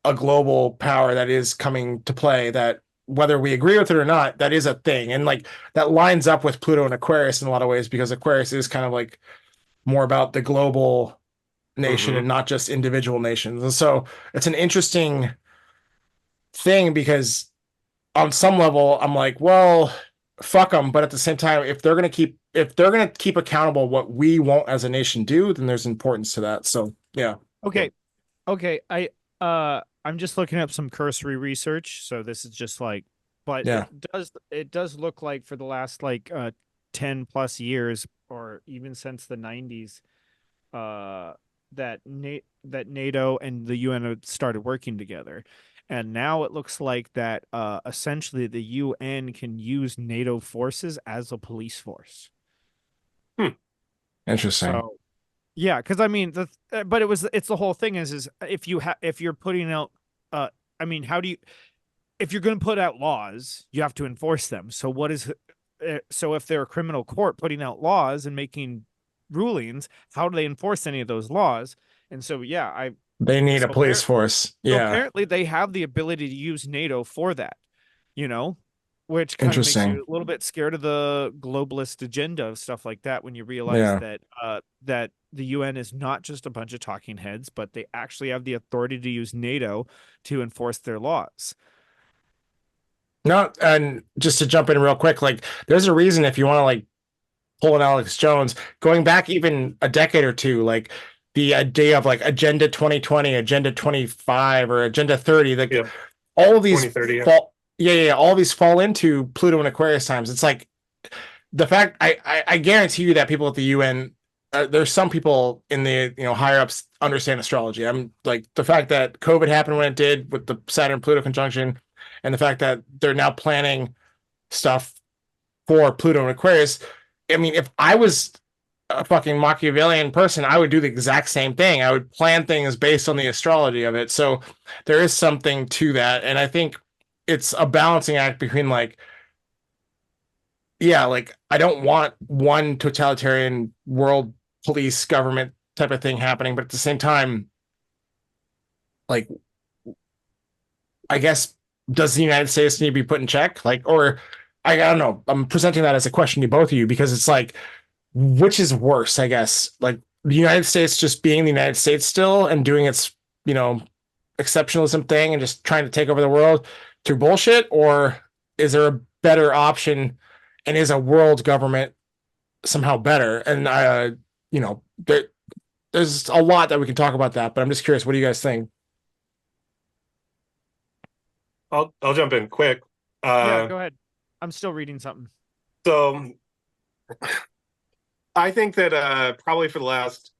a global power that is coming to play that whether we agree with it or not, that is a thing. And like that lines up with Pluto and Aquarius in a lot of ways because Aquarius is kind of like more about the global nation and Mm-hmm. not just individual nations. And so it's an interesting thing because on some level, I'm like, well, fuck them. But at the same time, if they're gonna keep accountable what we won't as a nation do, then there's importance to that. So yeah, Okay. Okay. I'm just looking up some cursory research. So this is just like, but yeah, it does look like for the last like 10 plus years or even since the 90s, uh that NATO and the UN had started working together. And now it looks like that essentially the UN can use NATO forces as a police force. Hmm. interesting. So yeah, because I mean but it's the whole thing is if you're putting out I mean how do you if you're going to put out laws, you have to enforce them. So so if they're a criminal court putting out laws and making rulings, how do they enforce any of those laws? And so yeah, They need a so police force. so Yeah, apparently they have the ability to use NATO for that, you know, which kind of makes interesting. you a little bit scared of the globalist agenda of stuff like that when you realize Yeah. that the UN is not just a bunch of talking heads, but they actually have the authority to use NATO to enforce their laws. No, and just to jump in real quick, like there's a reason if you want to like pull an Alex Jones, going back even a decade or two, like the idea of like Agenda 2020, Agenda 25, or Agenda 30, like Yeah. all of these 2030. Yeah. fall, yeah, all of these fall into Pluto and Aquarius times. It's like the fact I guarantee you that people at the UN, there's some people in the higher ups understand astrology. I'm like the fact that COVID happened when it did with the Saturn Pluto conjunction, and the fact that they're now planning stuff for Pluto and Aquarius. I mean, if I was a fucking Machiavellian person, I would do the exact same thing. I would plan things based on the astrology of it. So there is something to that. And I think it's a balancing act between like, yeah, like I don't want one totalitarian world police government type of thing happening, but at the same time, like I guess does the United States need to be put in check? Like, or I don't know. I'm presenting that as a question to both of you because it's like, which is worse, I guess? Like the United States just being the United States still and doing its, you know, exceptionalism thing and just trying to take over the world through bullshit, or is there a better option? And is a world government somehow better? And you know, there's a lot that we can talk about that, but I'm just curious, what do you guys think? I'll jump in quick. Yeah, Uh, go ahead. I'm still reading something. so I think that probably for the last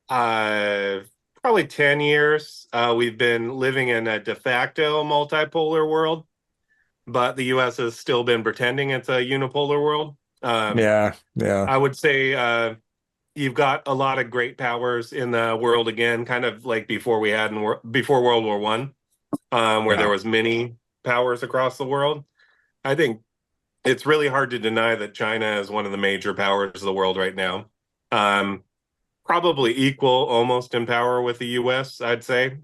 uh, probably 10 years, we've been living in a de facto multipolar world, but the US has still been pretending it's a unipolar world. Yeah, yeah, I would say you've got a lot of great powers in the world again, kind of like before we had before World War One, where there yeah, was many powers across the world. I think it's really hard to deny that China is one of the major powers of the world right now. Um, Probably equal almost in power with the US, I'd say,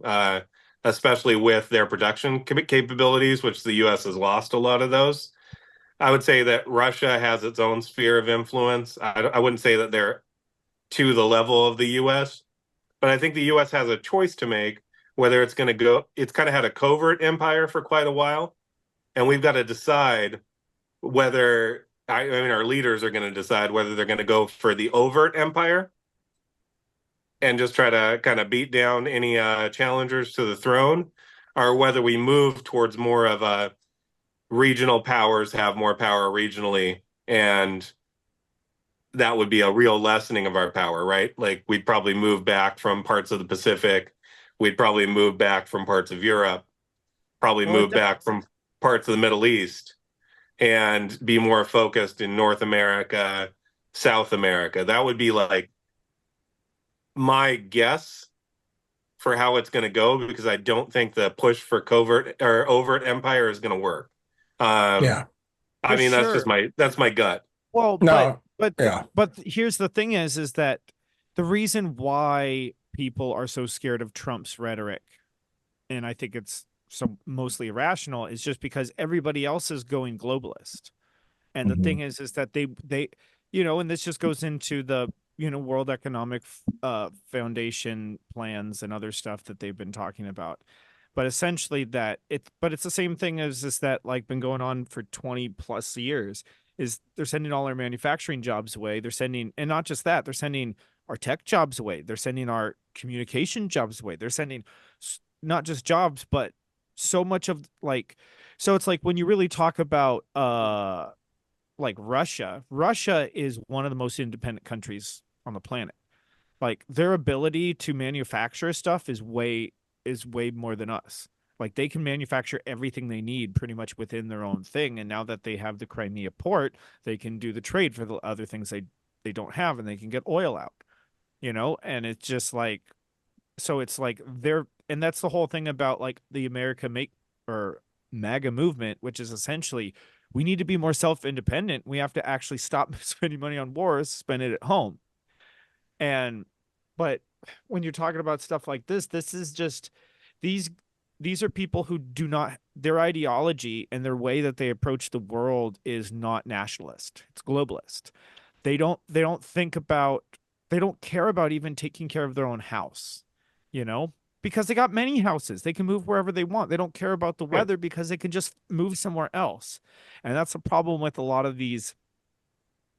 especially with their production capabilities, which the US has lost a lot of those. I would say that Russia has its own sphere of influence. I wouldn't say that they're to the level of the US, but I think the US has a choice to make whether it's going to go. It's kind of had a covert empire for quite a while, and we've got to decide whether I mean our leaders are going to decide whether they're going to go for the overt empire and just try to kind of beat down any challengers to the throne, or whether we move towards more of a regional powers have more power regionally, and that would be a real lessening of our power, right? Like we'd probably move back from parts of the Pacific, we'd probably move back from parts of Europe, probably Well, move back from parts of the Middle East, and be more focused in North America, South America. That would be like my guess for how it's going to go because I don't think the push for covert or overt empire is going to work. Um, yeah. I for mean, sure. that's my gut. Well, No, but yeah, but here's the thing is that the reason why people are so scared of Trump's rhetoric, and I think it's so mostly irrational, is just because everybody else is going globalist. And the mhm, thing is that they and this just goes into the World Economic Foundation plans and other stuff that they've been talking about. But essentially but it's the same thing as this that like been going on for 20 plus years is they're sending all our manufacturing jobs away. They're sending, and not just that, they're sending our tech jobs away. They're sending our communication jobs away. They're sending not just jobs, but so much of like, so it's like when you really talk about like Russia is one of the most independent countries on the planet. Like their ability to manufacture stuff is way more than us. Like they can manufacture everything they need pretty much within their own thing. And now that they have the Crimea port, they can do the trade for the other things they don't have, and they can get oil out, you know? And it's just like, so it's like they're, and that's the whole thing about like the America Make or MAGA movement, which is essentially we need to be more self-independent. We have to actually stop spending money on wars, spend it at home. And but when you're talking about stuff like this is just these these are people who do not, their ideology and their way that they approach the world is not nationalist. It's globalist. They don't think about, they don't care about even taking care of their own house, you know? Because they got many houses. They can move wherever they want. They don't care about the weather because they can just move somewhere else. And that's a problem with a lot of these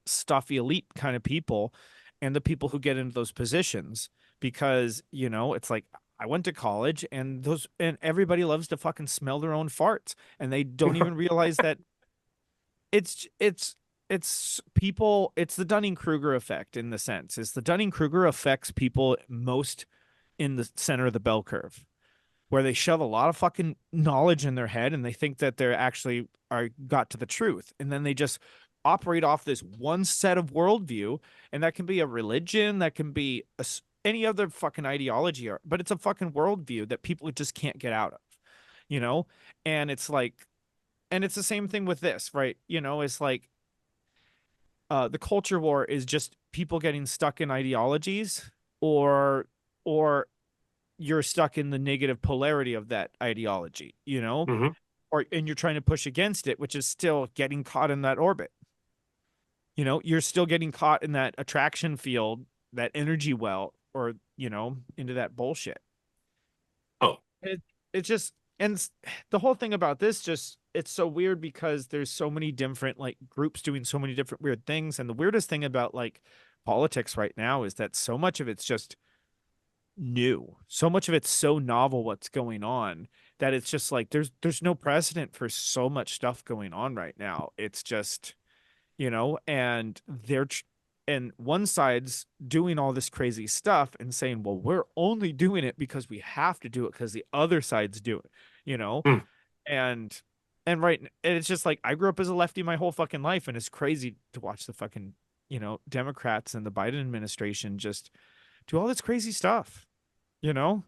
stuffy elite kind of people and the people who get into those positions, because you know it's like I went to college and those and everybody loves to fucking smell their own farts, and they don't even realize that it's people, it's the Dunning-Kruger effect. In the sense is the Dunning-Kruger affects people most in the center of the bell curve, where they shove a lot of fucking knowledge in their head and they think that they're actually are got to the truth. And then they just operate off this one set of worldview. And that can be a religion, that can be any other fucking ideology, but it's a fucking worldview that people just can't get out of, you know? And it's like, and it's the same thing with this, right? You know, it's like the culture war is just people getting stuck in ideologies, or you're stuck in the negative polarity of that ideology, you know, Mm-hmm. or and you're trying to push against it, which is still getting caught in that orbit. You know, you're still getting caught in that attraction field, that energy well, or you know, into that bullshit. Oh, It's just, and the whole thing about this just, it's so weird because there's so many different like groups doing so many different weird things. And the weirdest thing about like politics right now is that so much of it's just new. So much of it's so novel what's going on that it's just like there's no precedent for so much stuff going on right now. It's just, you know, and and one side's doing all this crazy stuff and saying, well, we're only doing it because we have to do it because the other side's doing it, you know? mm, And right, and it's just like I grew up as a lefty my whole fucking life, and it's crazy to watch the fucking, you know, Democrats and the Biden administration just do all this crazy stuff, you know?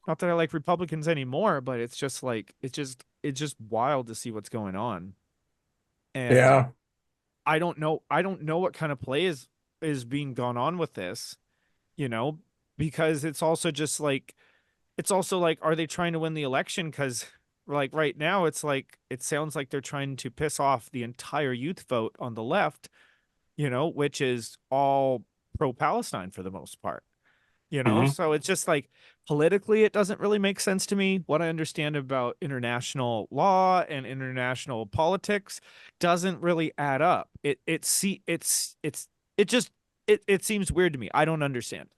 Not that I like Republicans anymore, but it's just like it's just wild to see what's going on. And Yeah. I don't know what kind of play is being gone on with this, you know, because it's also just like it's also like, are they trying to win the election? Because like right now it's like it sounds like they're trying to piss off the entire youth vote on the left, you know, which is all pro-Palestine for the most part, you know? mm-hmm. So it's just like politically, it doesn't really make sense to me. What I understand about international law and international politics doesn't really add up. It seems weird to me. I don't understand.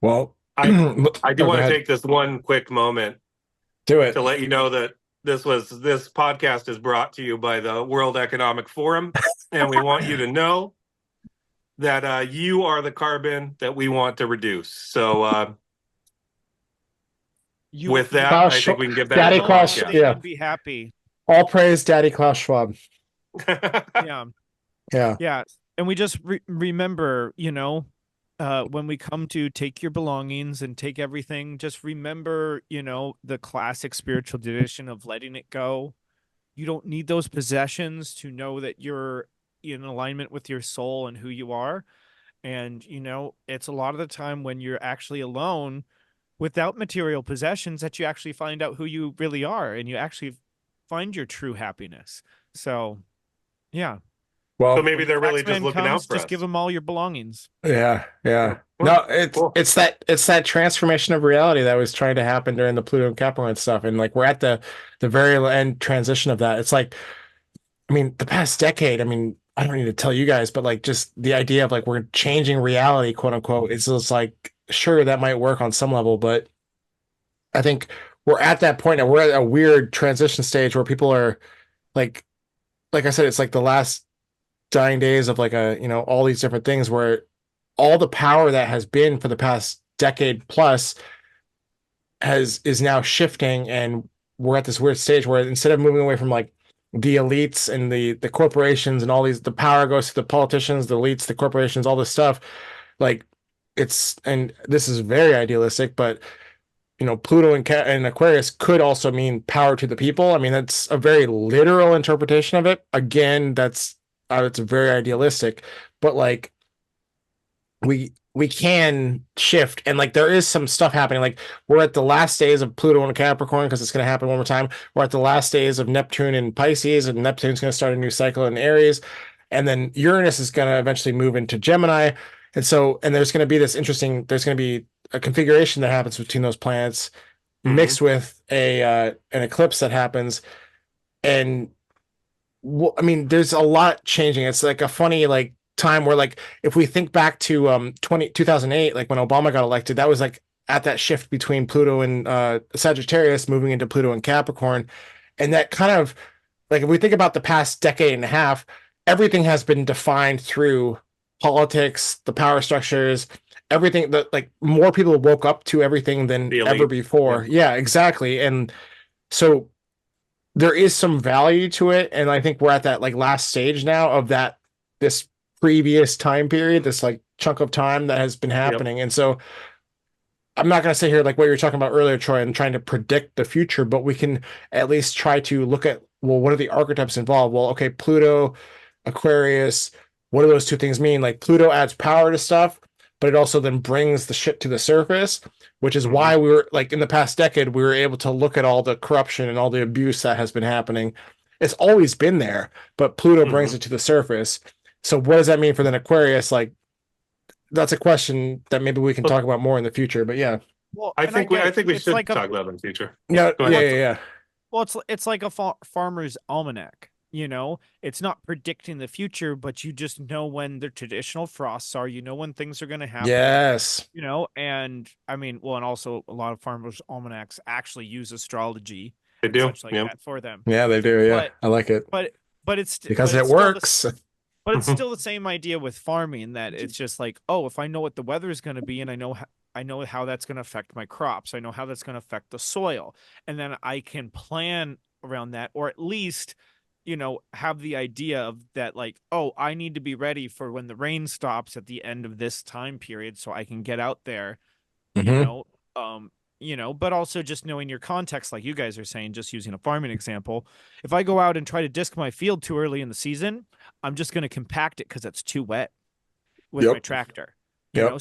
Well, I oh, I do go want to ahead. take this one quick moment Do to it. let you know that this podcast is brought to you by the World Economic Forum, and we want you to know that you are the carbon that we want to reduce. So with that, Klaus I think we can get back to Daddy the Klaus, Hopefully yeah. and be happy. All praise Daddy Klaus Schwab. podcast. Yeah. Yeah. Yeah. And we just remember, you know, when we come to take your belongings and take everything, just remember, you know, the classic spiritual tradition of letting it go. You don't need those possessions to know that you're in alignment with your soul and who you are. And, you know, it's a lot of the time when you're actually alone without material possessions that you actually find out who you really are and you actually find your true happiness. So, yeah. So Well, maybe When the they're really tax just man looking out comes, for just give us. him all your belongings. yeah, yeah. No, Cool. it's that transformation of reality that was trying to happen during the Pluto and Capricorn stuff, and like we're at the very end transition of that. It's like, I mean, the past decade. I mean, I don't need to tell you guys, but like just the idea of like we're changing reality, quote unquote. It's just like sure that might work on some level, but I think we're at that point now. We're at a weird transition stage where people are like like I said, it's like the last dying days of like a all these different things where all the power that has been for the past decade plus has is now shifting, and we're at this weird stage where instead of moving away from like the elites and the corporations and all these the power goes to the politicians, the elites, the corporations, all this stuff, like it's and this is very idealistic, but Pluto and Aquarius could also mean power to the people. I mean, that's a very literal interpretation of it. Again, that's it's very idealistic, but like we can shift, and like there is some stuff happening. Like we're at the last days of Pluto and Capricorn because it's going to happen one more time. We're at the last days of Neptune and Pisces, and Neptune's going to start a new cycle in Aries, and then Uranus is going to eventually move into Gemini. And there's going to be this interesting. There's going to be a configuration that happens between those planets Hmm. mixed with a an eclipse that happens, and I mean, there's a lot changing. It's like a funny like time where like if we think back to 2008, like when Obama got elected, that was like at that shift between Pluto and Sagittarius moving into Pluto and Capricorn. And that kind of like if we think about the past decade and a half, everything has been defined through politics, the power structures, everything that like more people woke up to everything than The ever elite. Yeah. before. Yeah, exactly. And so there is some value to it, and I think we're at that like last stage now of that this previous time period, this like chunk of time that has been Yep. happening. And so I'm not going to sit here like what you were talking about earlier, Troy, and trying to predict the future, but we can at least try to look at, well, what are the archetypes involved? Well, okay, Pluto, Aquarius, what do those two things mean? Like Pluto adds power to stuff, but it also then brings the shit to the surface, which is Hmm. why we were like in the past decade, we were able to look at all the corruption and all the abuse that has been happening. It's always been there, but Pluto brings Hmm. it to the surface. So what does that mean for the Aquarius? Like that's a question that maybe we can But talk about more in the future. But yeah. Well, I and I think get I it. think we It's should like a talk about it in the future. Yeah. Yeah, Go yeah, ahead. well, yeah, it's like a farmer's almanac. It's not predicting the future, but you just know when the traditional frosts are. You know when things are going to happen. yes. And I mean, well, and also a lot of farmers' almanacs actually use astrology They and do. such like Yep. that for them. Yeah, they do. Yeah, But I like it but because it works. but it's still the same idea with farming, that it's just like, oh, if I know what the weather is going to be and I know how that's going to affect my crops, I know how that's going to affect the soil, and then I can plan around that, or at least have the idea of that, like, oh, I need to be ready for when the rain stops at the end of this time period so I can get out there, you Hmm. know but also just knowing your context, like you guys are saying, just using a farming example. If I go out and try to disc my field too early in the season, I'm just going to compact it because it's too wet with my Yep. tractor. Yep.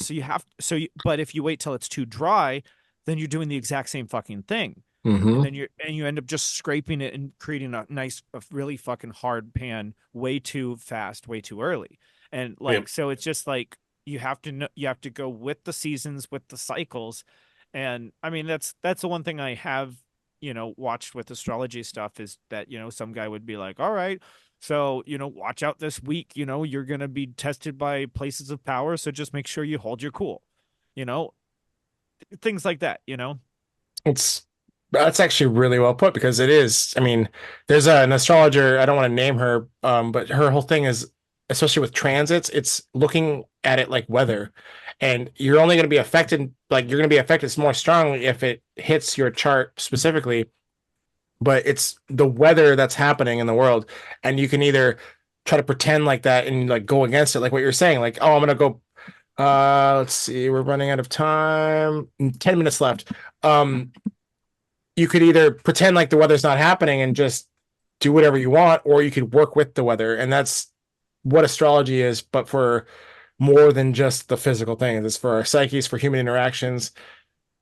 But if you wait till it's too dry, then you're doing the exact same fucking thing. And Hmm. then you end up just scraping it and creating a really fucking hard pan way too fast, way too early. And Yep. like, so it's just like you have to go with the seasons, with the cycles. And I mean, that's the one thing I have, watched with astrology stuff, is that, some guy would be like, all right, so, watch out this week, you're going to be tested by places of power. So just make sure you hold your cool, you know, things like that. It's that's actually really well put because it is. I mean, there's an astrologer. I don't want to name her, but her whole thing is, especially with transits, it's looking at it like weather, and you're only going to be affected. Like you're going to be affected more strongly if it hits your chart specifically. But it's the weather that's happening in the world, and you can either try to pretend like that and like go against it, like what you're saying, like, oh, I'm gonna go. Let's see, we're running out of time. 10 minutes left. Um, you could either pretend like the weather's not happening and just do whatever you want, or you could work with the weather. And that's what astrology is, but for more than just the physical things. It's for our psyches, for human interactions.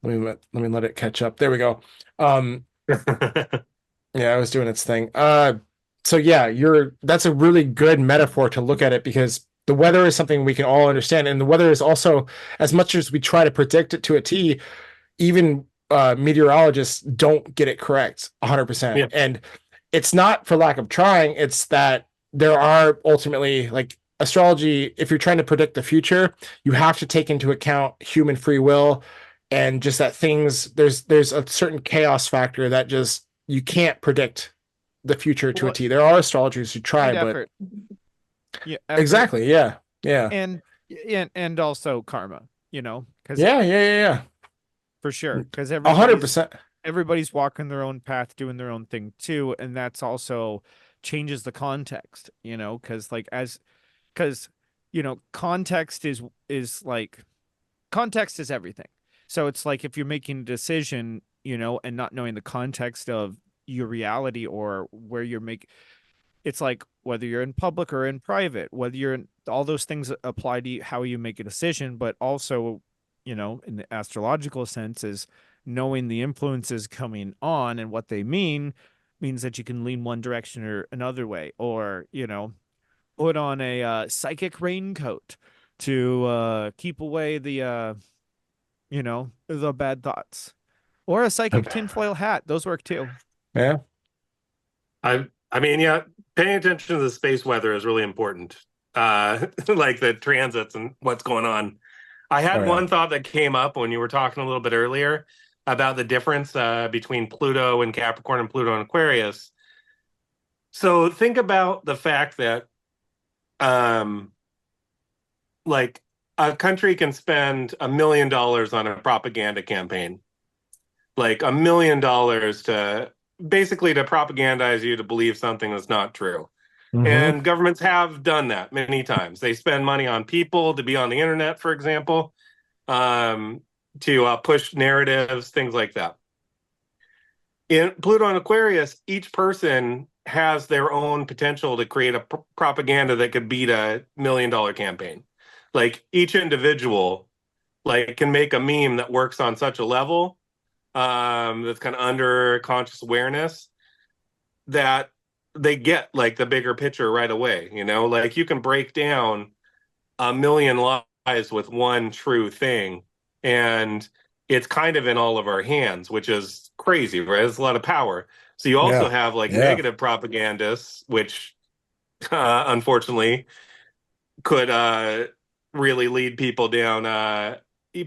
Let me let it catch up. There we go. Um, yeah, I was doing its thing. So yeah, you're that's a really good metaphor to look at it because The weather is something we can all understand, and the weather is also, as much as we try to predict it to a T, even meteorologists don't get it correct 100%. Yeah. And it's not for lack of trying, it's that there are ultimately, like, astrology, if you're trying to predict the future, you have to take into account human free will, and just that there's a certain chaos factor that just you can't predict the future to a Well, T. There are astrologers who try, and but effort. Yeah, effort exactly, yeah. Yeah. and and also karma, because Yeah, yeah, yeah, for sure, because 100%. everybody's walking their own path, doing their own thing too, and that's also changes the context, because because context is context is everything. So it's like if you're making a decision, and not knowing the context of your reality or where you're making, it's like whether you're in public or in private, whether you're in, all those things apply to how you make a decision, but also, in the astrological sense, is knowing the influences coming on and what they means that you can lean one direction or another way, or, put on a psychic raincoat to keep away the bad thoughts, or a psychic tinfoil hat. Those work too. Yeah. I mean, yeah, paying attention to the space weather is really important. Like the transits and what's going on. I Oh had yeah. one thought that came up when you were talking a little bit earlier about the difference between Pluto and Capricorn and Pluto and Aquarius. So think about the fact that um like a country can spend $1 million on a propaganda campaign, like $1 million to basically to propagandize you to believe something that's not true. Hmm. And governments have done that many times. They spend money on people to be on the internet, for example, um, to push narratives, things like that. In Pluto and Aquarius, each person has their own potential to create a propaganda that could beat $1 million campaign. Like each individual, like can make a meme that works on such a level that's kind of under conscious awareness that they get like the bigger picture right away. Like you can break down a million lies with one true thing, and it's kind of in all of our hands, which is crazy, right? It's a lot of power. So you also Yeah. have like Yeah. negative propagandists, which unfortunately could really lead people down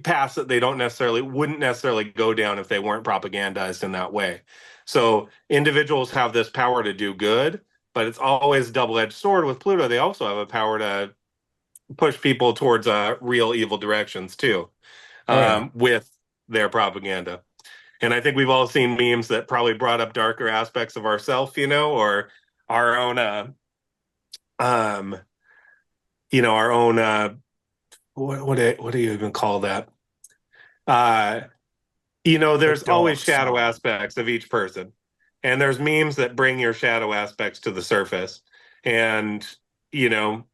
paths that they wouldn't necessarily go down if they weren't propagandized in that way. So individuals have this power to do good, but it's always a double-edged sword. With Pluto, they also have a power to push people towards real evil directions too, Oh yeah. with their propaganda. And I think we've all seen memes that probably brought up darker aspects of ourselves, or our own um our own what do you even call that? Uh, The there's always dog shadow song. aspects of each person. And there's memes that bring your shadow aspects to the surface. And, you know,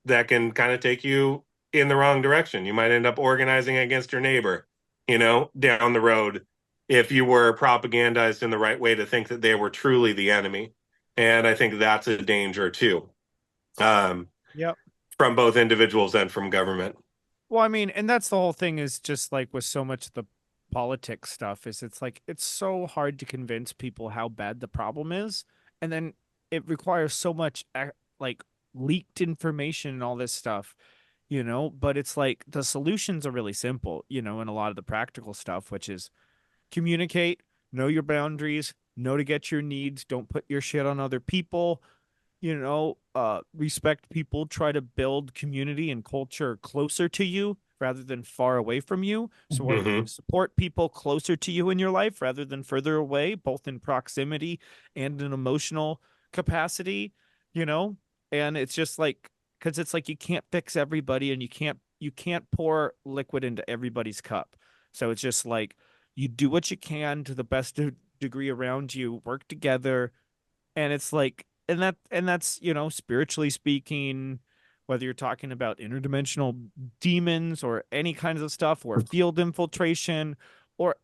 that can kind of take you in the wrong direction. You might end up organizing against your neighbor, down the road if you were propagandized in the right way to think that they were truly the enemy. And I think that's a danger too, um, Yep. from both individuals and from government. Well, I mean, and that's the whole thing, is just like with so much of the politics stuff, is it's like it's so hard to convince people how bad the problem is, and then it requires so much like leaked information and all this stuff, but it's like the solutions are really simple, and a lot of the practical stuff, which is communicate, know your boundaries, know to get your needs, don't put your shit on other people, respect people, try to build community and culture closer to you rather than far away from you. So Mm-hmm. support people closer to you in your life rather than further away, both in proximity and in emotional capacity, you know? And it's just like, because it's like you can't fix everybody, and you can't pour liquid into everybody's cup. So it's just like you do what you can to the best degree around you, work together, and it's like, and that's spiritually speaking, whether you're talking about interdimensional demons or any kinds of stuff, or field infiltration, or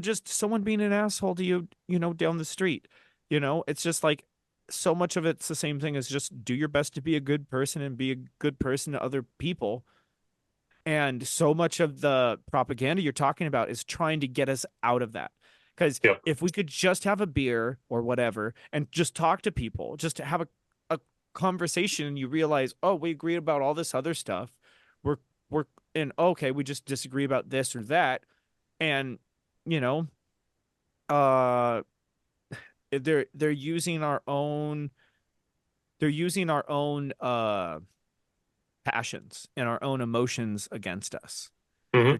just someone being an asshole to you, down the street. It's just like so much of it's the same thing as just do your best to be a good person and be a good person to other people. And so much of the propaganda you're talking about is trying to get us out of that. Because Yep. if we could just have a beer or whatever and just talk to people, just to have a conversation, and you realize, oh, we agree about all this other stuff. We're we're and okay, we just disagree about this or that. And you know, uh they're using our own passions and our own emotions against us. Hmm.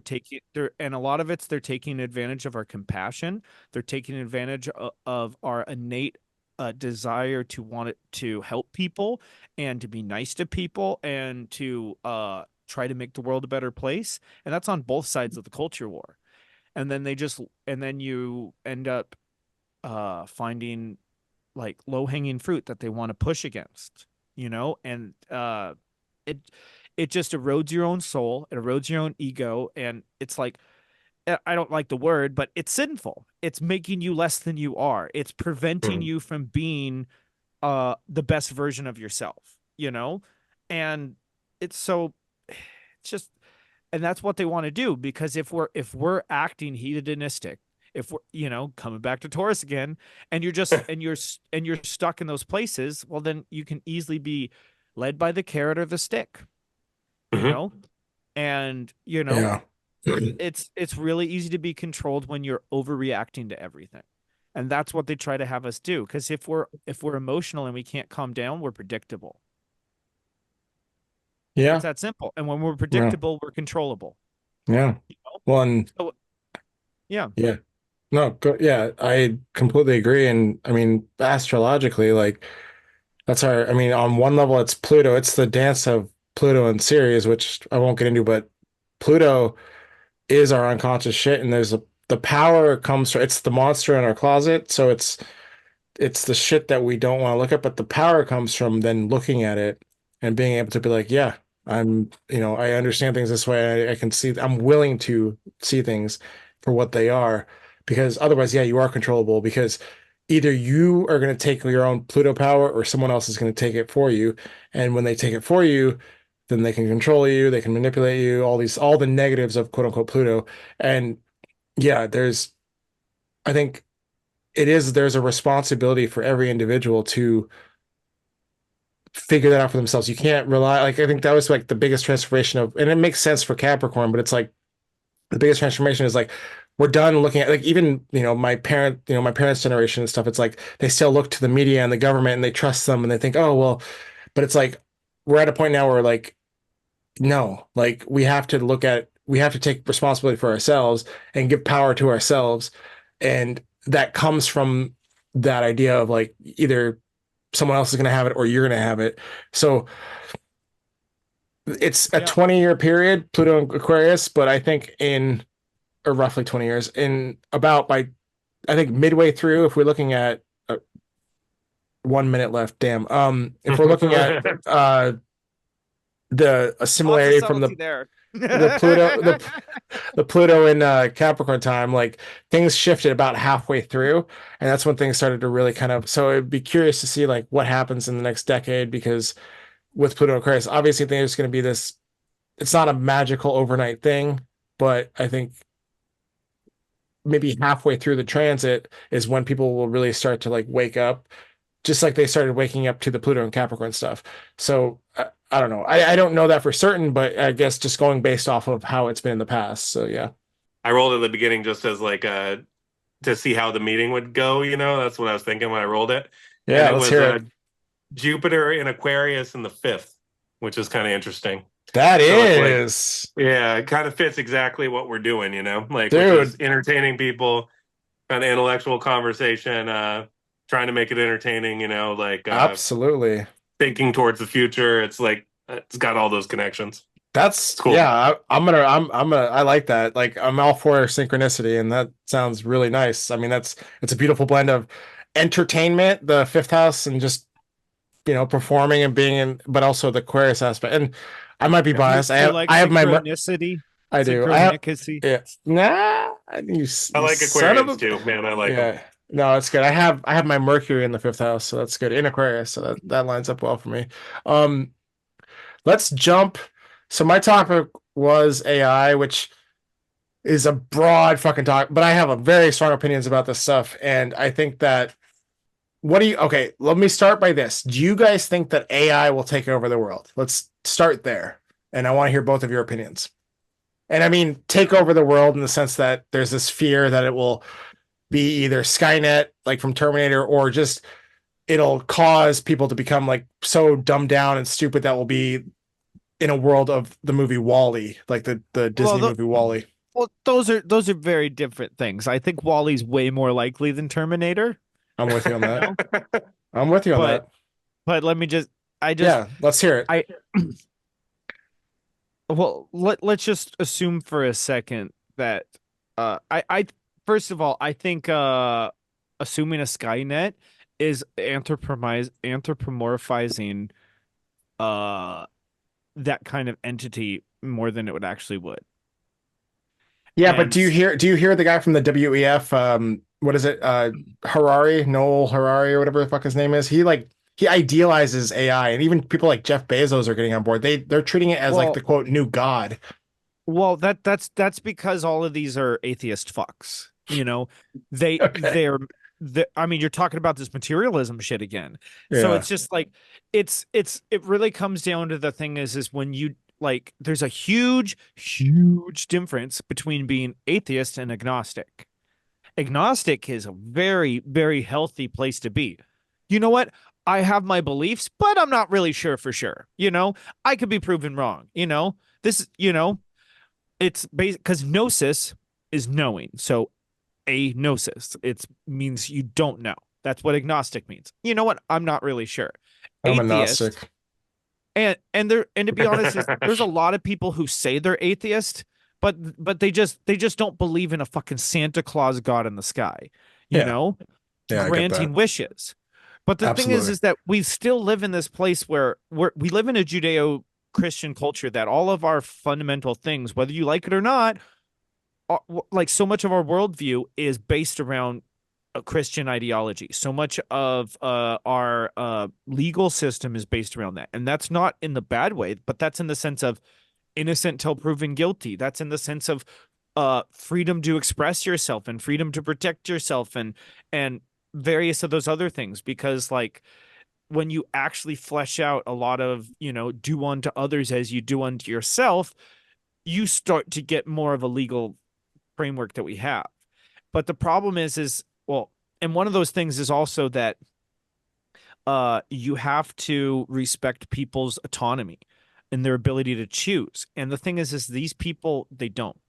And a lot of it's they're taking advantage of our compassion. They're taking advantage of our innate desire to want it to help people and to be nice to people and to try to make the world a better place. And that's on both sides of the culture war. And then you end up finding like low hanging fruit that they want to push against, and it it just erodes your own soul, it erodes your own ego, and it's like, I don't like the word, but it's sinful. It's making you less than you are. It's preventing Hmm. you from being the best version of yourself, And it's so it's just and that's what they want to do, because if we're acting hedonistic, if we're, coming back to Taurus again, and you're stuck in those places, well, then you can easily be led by the carrot or the stick, you Hmm. know and Yeah. it's really easy to be controlled when you're overreacting to everything. And that's what they try to have us do, because if we're emotional and we can't calm down, we're predictable. It's Yeah. that simple. And when we're Yeah. predictable, we're controllable. Yeah. You know? Well, and So yeah. yeah. No, yeah, I completely agree. And I mean, astrologically, like that's our, I mean, on one level, it's Pluto. It's the dance of Pluto and Ceres, which I won't get into, but Pluto is our unconscious shit. And the power comes from, it's the monster in our closet. So it's the shit that we don't want to look at, but the power comes from then looking at it and being able to be like, yeah, I understand things this way. I can see, I'm willing to see things for what they are, because otherwise, yeah, you are controllable, because either you are going to take your own Pluto power or someone else is going to take it for you. And when they take it for you, then they can control you, they can manipulate you, all the negatives of quote unquote Pluto. And yeah, I think there's a responsibility for every individual to figure that out for themselves. You can't rely, like, I think that was like the biggest transformation and it makes sense for Capricorn, but it's like the biggest transformation is like we're done looking at, like, even my parents' generation and stuff. It's like they still look to the media and the government and they trust them and they think, oh well, but it's like we're at a point now where like no, like we have to take responsibility for ourselves and give power to ourselves. And that comes from that idea of like either someone else is going to have it or you're going to have it. So it's a Yeah. 20-year period, Pluto and Aquarius, but I think or roughly 20 years, in about by, I think midway through, if we're looking at 1 minute left, damn. If we're looking at a Lots of similarity from subtlety there. the Pluto the Pluto in Capricorn time, like things shifted about halfway through, and that's when things started to really kind of. So it'd be curious to see like what happens in the next decade, because with Pluto and Aquarius, obviously there's going to be this. It's not a magical overnight thing, but I think maybe halfway through the transit is when people will really start to like wake up, just like they started waking up to the Pluto and Capricorn stuff. So I don't know. I don't know that for certain, but I guess just going based off of how it's been in the past. So yeah. I rolled at the beginning just as like to see how the meeting would go. That's what I was thinking when I rolled it, and Yeah, it let's was hear it. Jupiter in Aquarius in the fifth, which is kind of interesting. That So it's like, is, yeah, it kind of fits exactly what we're doing, like, which is dude, entertaining people, kind of intellectual conversation, trying to make it entertaining, like absolutely. thinking towards the future. It's like it's got all those connections. That's It's cool. yeah. I like that. Like I'm all for synchronicity, and that sounds really nice. I mean, it's a beautiful blend of entertainment, the fifth house, and just performing and being in, but also the Aquarius aspect. And I might be Yeah. you biased. you like I have synchronicity, I do. I have synchronicacy. yeah. Nah, you I you like son of Aquarians a too, man. I like them. yeah. No, that's good. I have my Mercury in the fifth house, so that's good. In Aquarius, so that lines up well for me. Um, let's jump. So my topic was AI, which is a broad fucking talk, but I have a very strong opinions about this stuff, and I think that what do you okay, let me start by this. Do you guys think that AI will take over the world? Let's start there. And I want to hear both of your opinions. And I mean, take over the world in the sense that there's this fear that it will be either Skynet, like from Terminator, or just it'll cause people to become like so dumbed down and stupid that will be in a world of the movie Wall-E, like the Well, Disney movie Wall-E. well, those are very different things. I think Wally's way more likely than Terminator, I'm with you on you that. know. I'm with you on But that. let me just, Yeah, let's hear it. I well, let's just assume for a second that I first of all, I think assuming a Skynet is anthropomorphizing uh that kind of entity more than it would actually would. Yeah, but And do you hear the guy from the WEF? What is it? Noel Harari or whatever the fuck his name is. He idealizes AI, and even people like Jeff Bezos are getting on board. They're treating it as like well, the quote new god. that's because all of these are atheist fucks. You know, they Okay. they're I mean, you're talking about this materialism shit again. So Yeah. it's just like it really comes down to the thing is when you like there's a huge difference between being atheist and agnostic. Agnostic is a very healthy place to be. You know what? I have my beliefs, but I'm not really sure for sure. You know, I could be proven wrong. It's basic because gnosis is knowing. So a gnosis, it means you don't know. That's what agnostic means. You know what? I'm not really sure. I'm a Atheist, Gnostic. and to be honest, there's a lot of people who say they're atheist, but they just don't believe in a fucking Santa Claus god in the sky, you Yeah. know, Yeah, I get that. granting wishes. But the thing Absolutely. is that we still live in this place where we live in a Judeo-Christian culture that all of our fundamental things, whether you like it or not, like so much of our worldview is based around a Christian ideology. So much of our legal system is based around that. And that's not in the bad way, but that's in the sense of innocent till proven guilty. That's in the sense of freedom to express yourself and freedom to protect yourself and various of those other things. Because like when you actually flesh out a lot of, do unto others as you do unto yourself, you start to get more of a legal framework that we have. But the problem is well, and one of those things is also that you have to respect people's autonomy and their ability to choose. And the thing is these people they don't.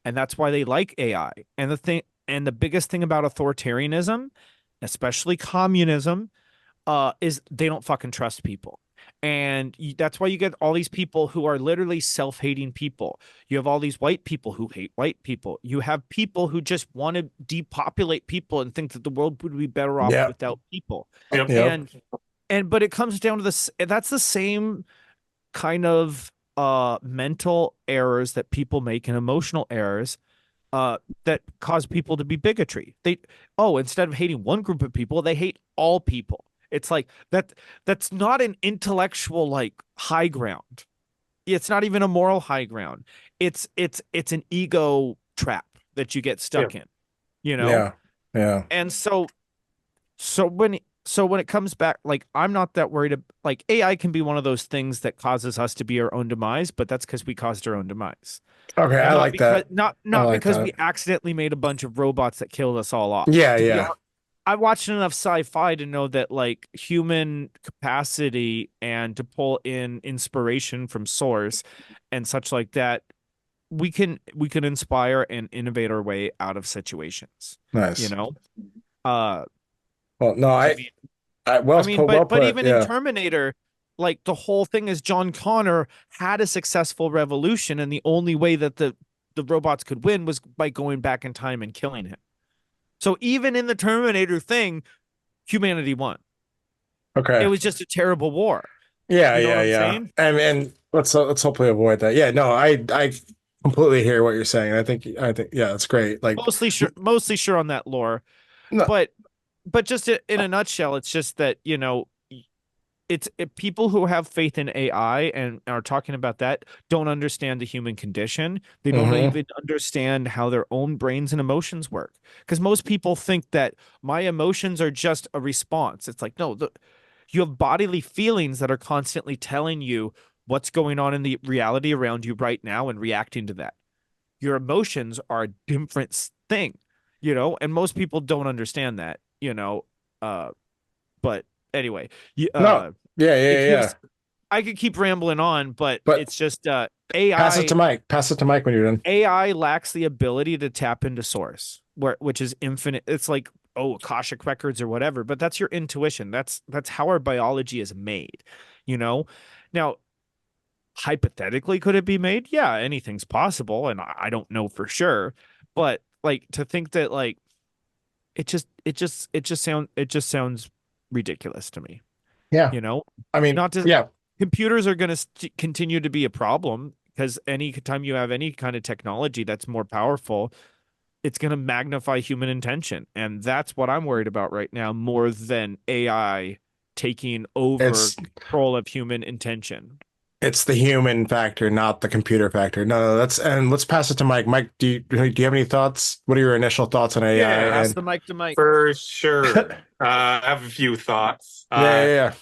And that's why they like AI. And the biggest thing about authoritarianism, especially communism, is they don't fucking trust people. And that's why you get all these people who are literally self-hating people. You have all these white people who hate white people. You have people who just want to depopulate people and think that the world would be better off Yeah. without people. Yep. Yep. But it comes down to this. That's the same kind of mental errors that people make and emotional errors that cause people to be bigotry. Instead of hating one group of people, they hate all people. It's like that's not an intellectual like high ground. It's not even a moral high ground. It's an ego trap that you get Yeah. stuck in, you know? Yeah. Yeah. And so when it comes back, like I'm not that worried like AI can be one of those things that causes us to be our own demise, but that's because we caused our own demise. Okay, And I not like because that. not I not like because that. we accidentally made a bunch of robots that killed us all off. Yeah, To be yeah. honest, I watched enough sci-fi to know that like human capacity and to pull in inspiration from source and such like that, we can inspire and innovate our way out of situations. You Nice. know? Uh Well, no, I mean well I mean, put, well but put. even in Yeah. Terminator, like the whole thing is John Connor had a successful revolution, and the only way that the robots could win was by going back in time and killing him. So even in the Terminator thing, humanity won. It Okay. was just a terrible war. Yeah, You know what yeah, I'm yeah. saying? And let's hopefully avoid that. Yeah, no, I completely hear what you're saying. I think yeah, that's great. Like Mostly sure on that lore. No, but just in a nutshell, it's just that, people who have faith in AI and are talking about that don't understand the human condition. They don't hmm even understand how their own brains and emotions work. Because most people think that my emotions are just a response. It's like, no, you have bodily feelings that are constantly telling you what's going on in the reality around you right now and reacting to that. Your emotions are a different thing, and most people don't understand that. Uh, but anyway, no, yeah, it yeah, yeah. gives I could keep rambling on, but But it's just pass it AI to Mike. Pass it to Mike when you're done. AI lacks the ability to tap into source, which is infinite. It's like, oh, Akashic records or whatever, but that's your intuition. That's how our biology is made, you know? Now, hypothetically, could it be made? Yeah, anything's possible, and I don't know for sure. But like to think that like it just sounds ridiculous to me. Yeah. You know, I mean, not to yeah. computers are going to continue to be a problem because any time you have any kind of technology that's more powerful, it's going to magnify human intention. And that's what I'm worried about right now, more than AI taking over It's control of human intention. it's the human factor, not the computer factor. No, no, that's and let's pass it to Mike. Mike, do you have any thoughts? What are your initial thoughts on AI? Yeah, Pass And the mic to Mike. for sure. I have a few thoughts. yeah, yeah,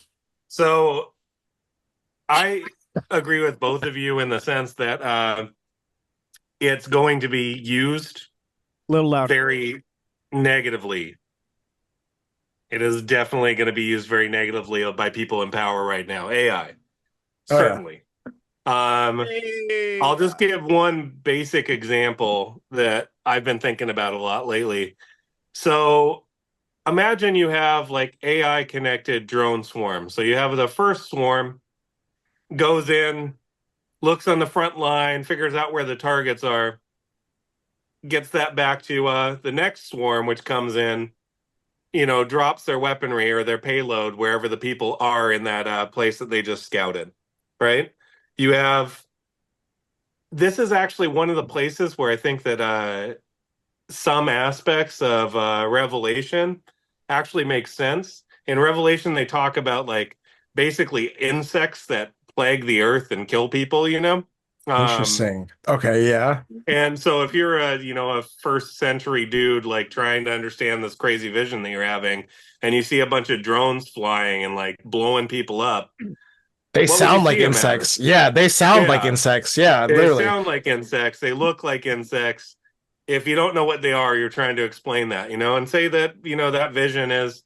So I agree with both of you in the sense that it's going to be used A little louder. very negatively. It is definitely going to be used very negatively by people in power right now. AI, oh yeah. certainly. I'll just give one basic example that I've been thinking about a lot lately. So imagine you have like AI connected drone swarm. So you have the first swarm goes in, looks on the front line, figures out where the targets are, gets that back to the next swarm, which comes in, drops their weaponry or their payload wherever the people are in that place that they just scouted, right? You have this is actually one of the places where I think that some aspects of Revelation actually make sense. In Revelation, they talk about like basically insects that plague the earth and kill people. Um, Interesting. Okay, yeah. and so if you're a first century dude like trying to understand this crazy vision that you're having, and you see a bunch of drones flying and like blowing people up, They what would you sound like see them as? insects. Yeah, they sound like Yeah, insects. Yeah, they literally. sound like insects. They look like insects. If you don't know what they are, you're trying to explain that, and say that, that vision is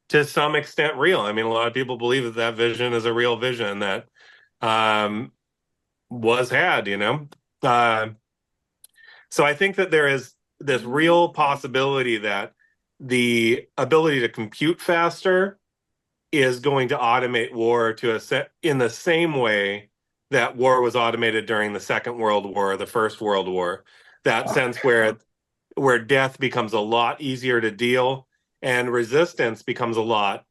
to some extent real. I mean, a lot of people believe that that vision is a real vision that um, was had. Uh, so I think that there is this real possibility that the ability to compute faster is going to automate war to a set in the same way that war was automated during the Second World War, the First World War. That sense where death becomes a lot easier to deal and resistance becomes a lot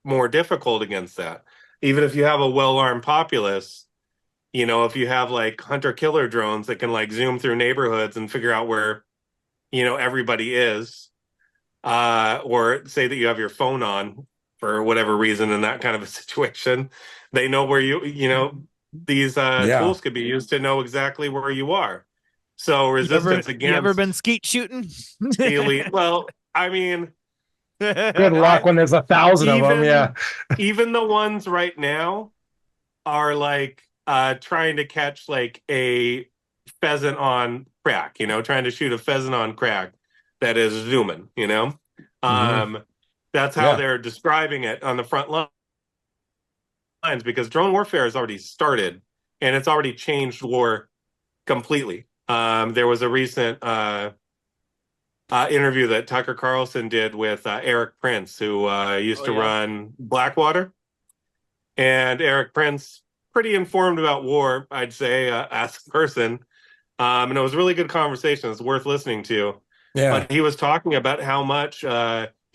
more difficult against that. Even if you have a well-armed populace, if you have like hunter-killer drones that can like zoom through neighborhoods and figure out where, everybody is, or say that you have your phone on for whatever reason in that kind of a situation, they know where these Yeah. tools could be used to know exactly where you are. So You ever resistance you ever been against skeet shooting? elite. Well, I mean, Good luck I when there's 1,000 of them. Yeah. even even the ones right now are like trying to catch like a pheasant on crack, trying to shoot a pheasant on crack that is zooming. hmm Um, that's how Yeah. they're describing it on the front lines because drone warfare has already started and it's already changed war completely. There was a recent interview that Tucker Carlson did with Eric Prince, who used Oh to yeah. run Blackwater. And Eric Prince, pretty informed about war, I'd say, as a person. And it was a really good conversation. It's worth listening to. Yeah. But he was talking about how much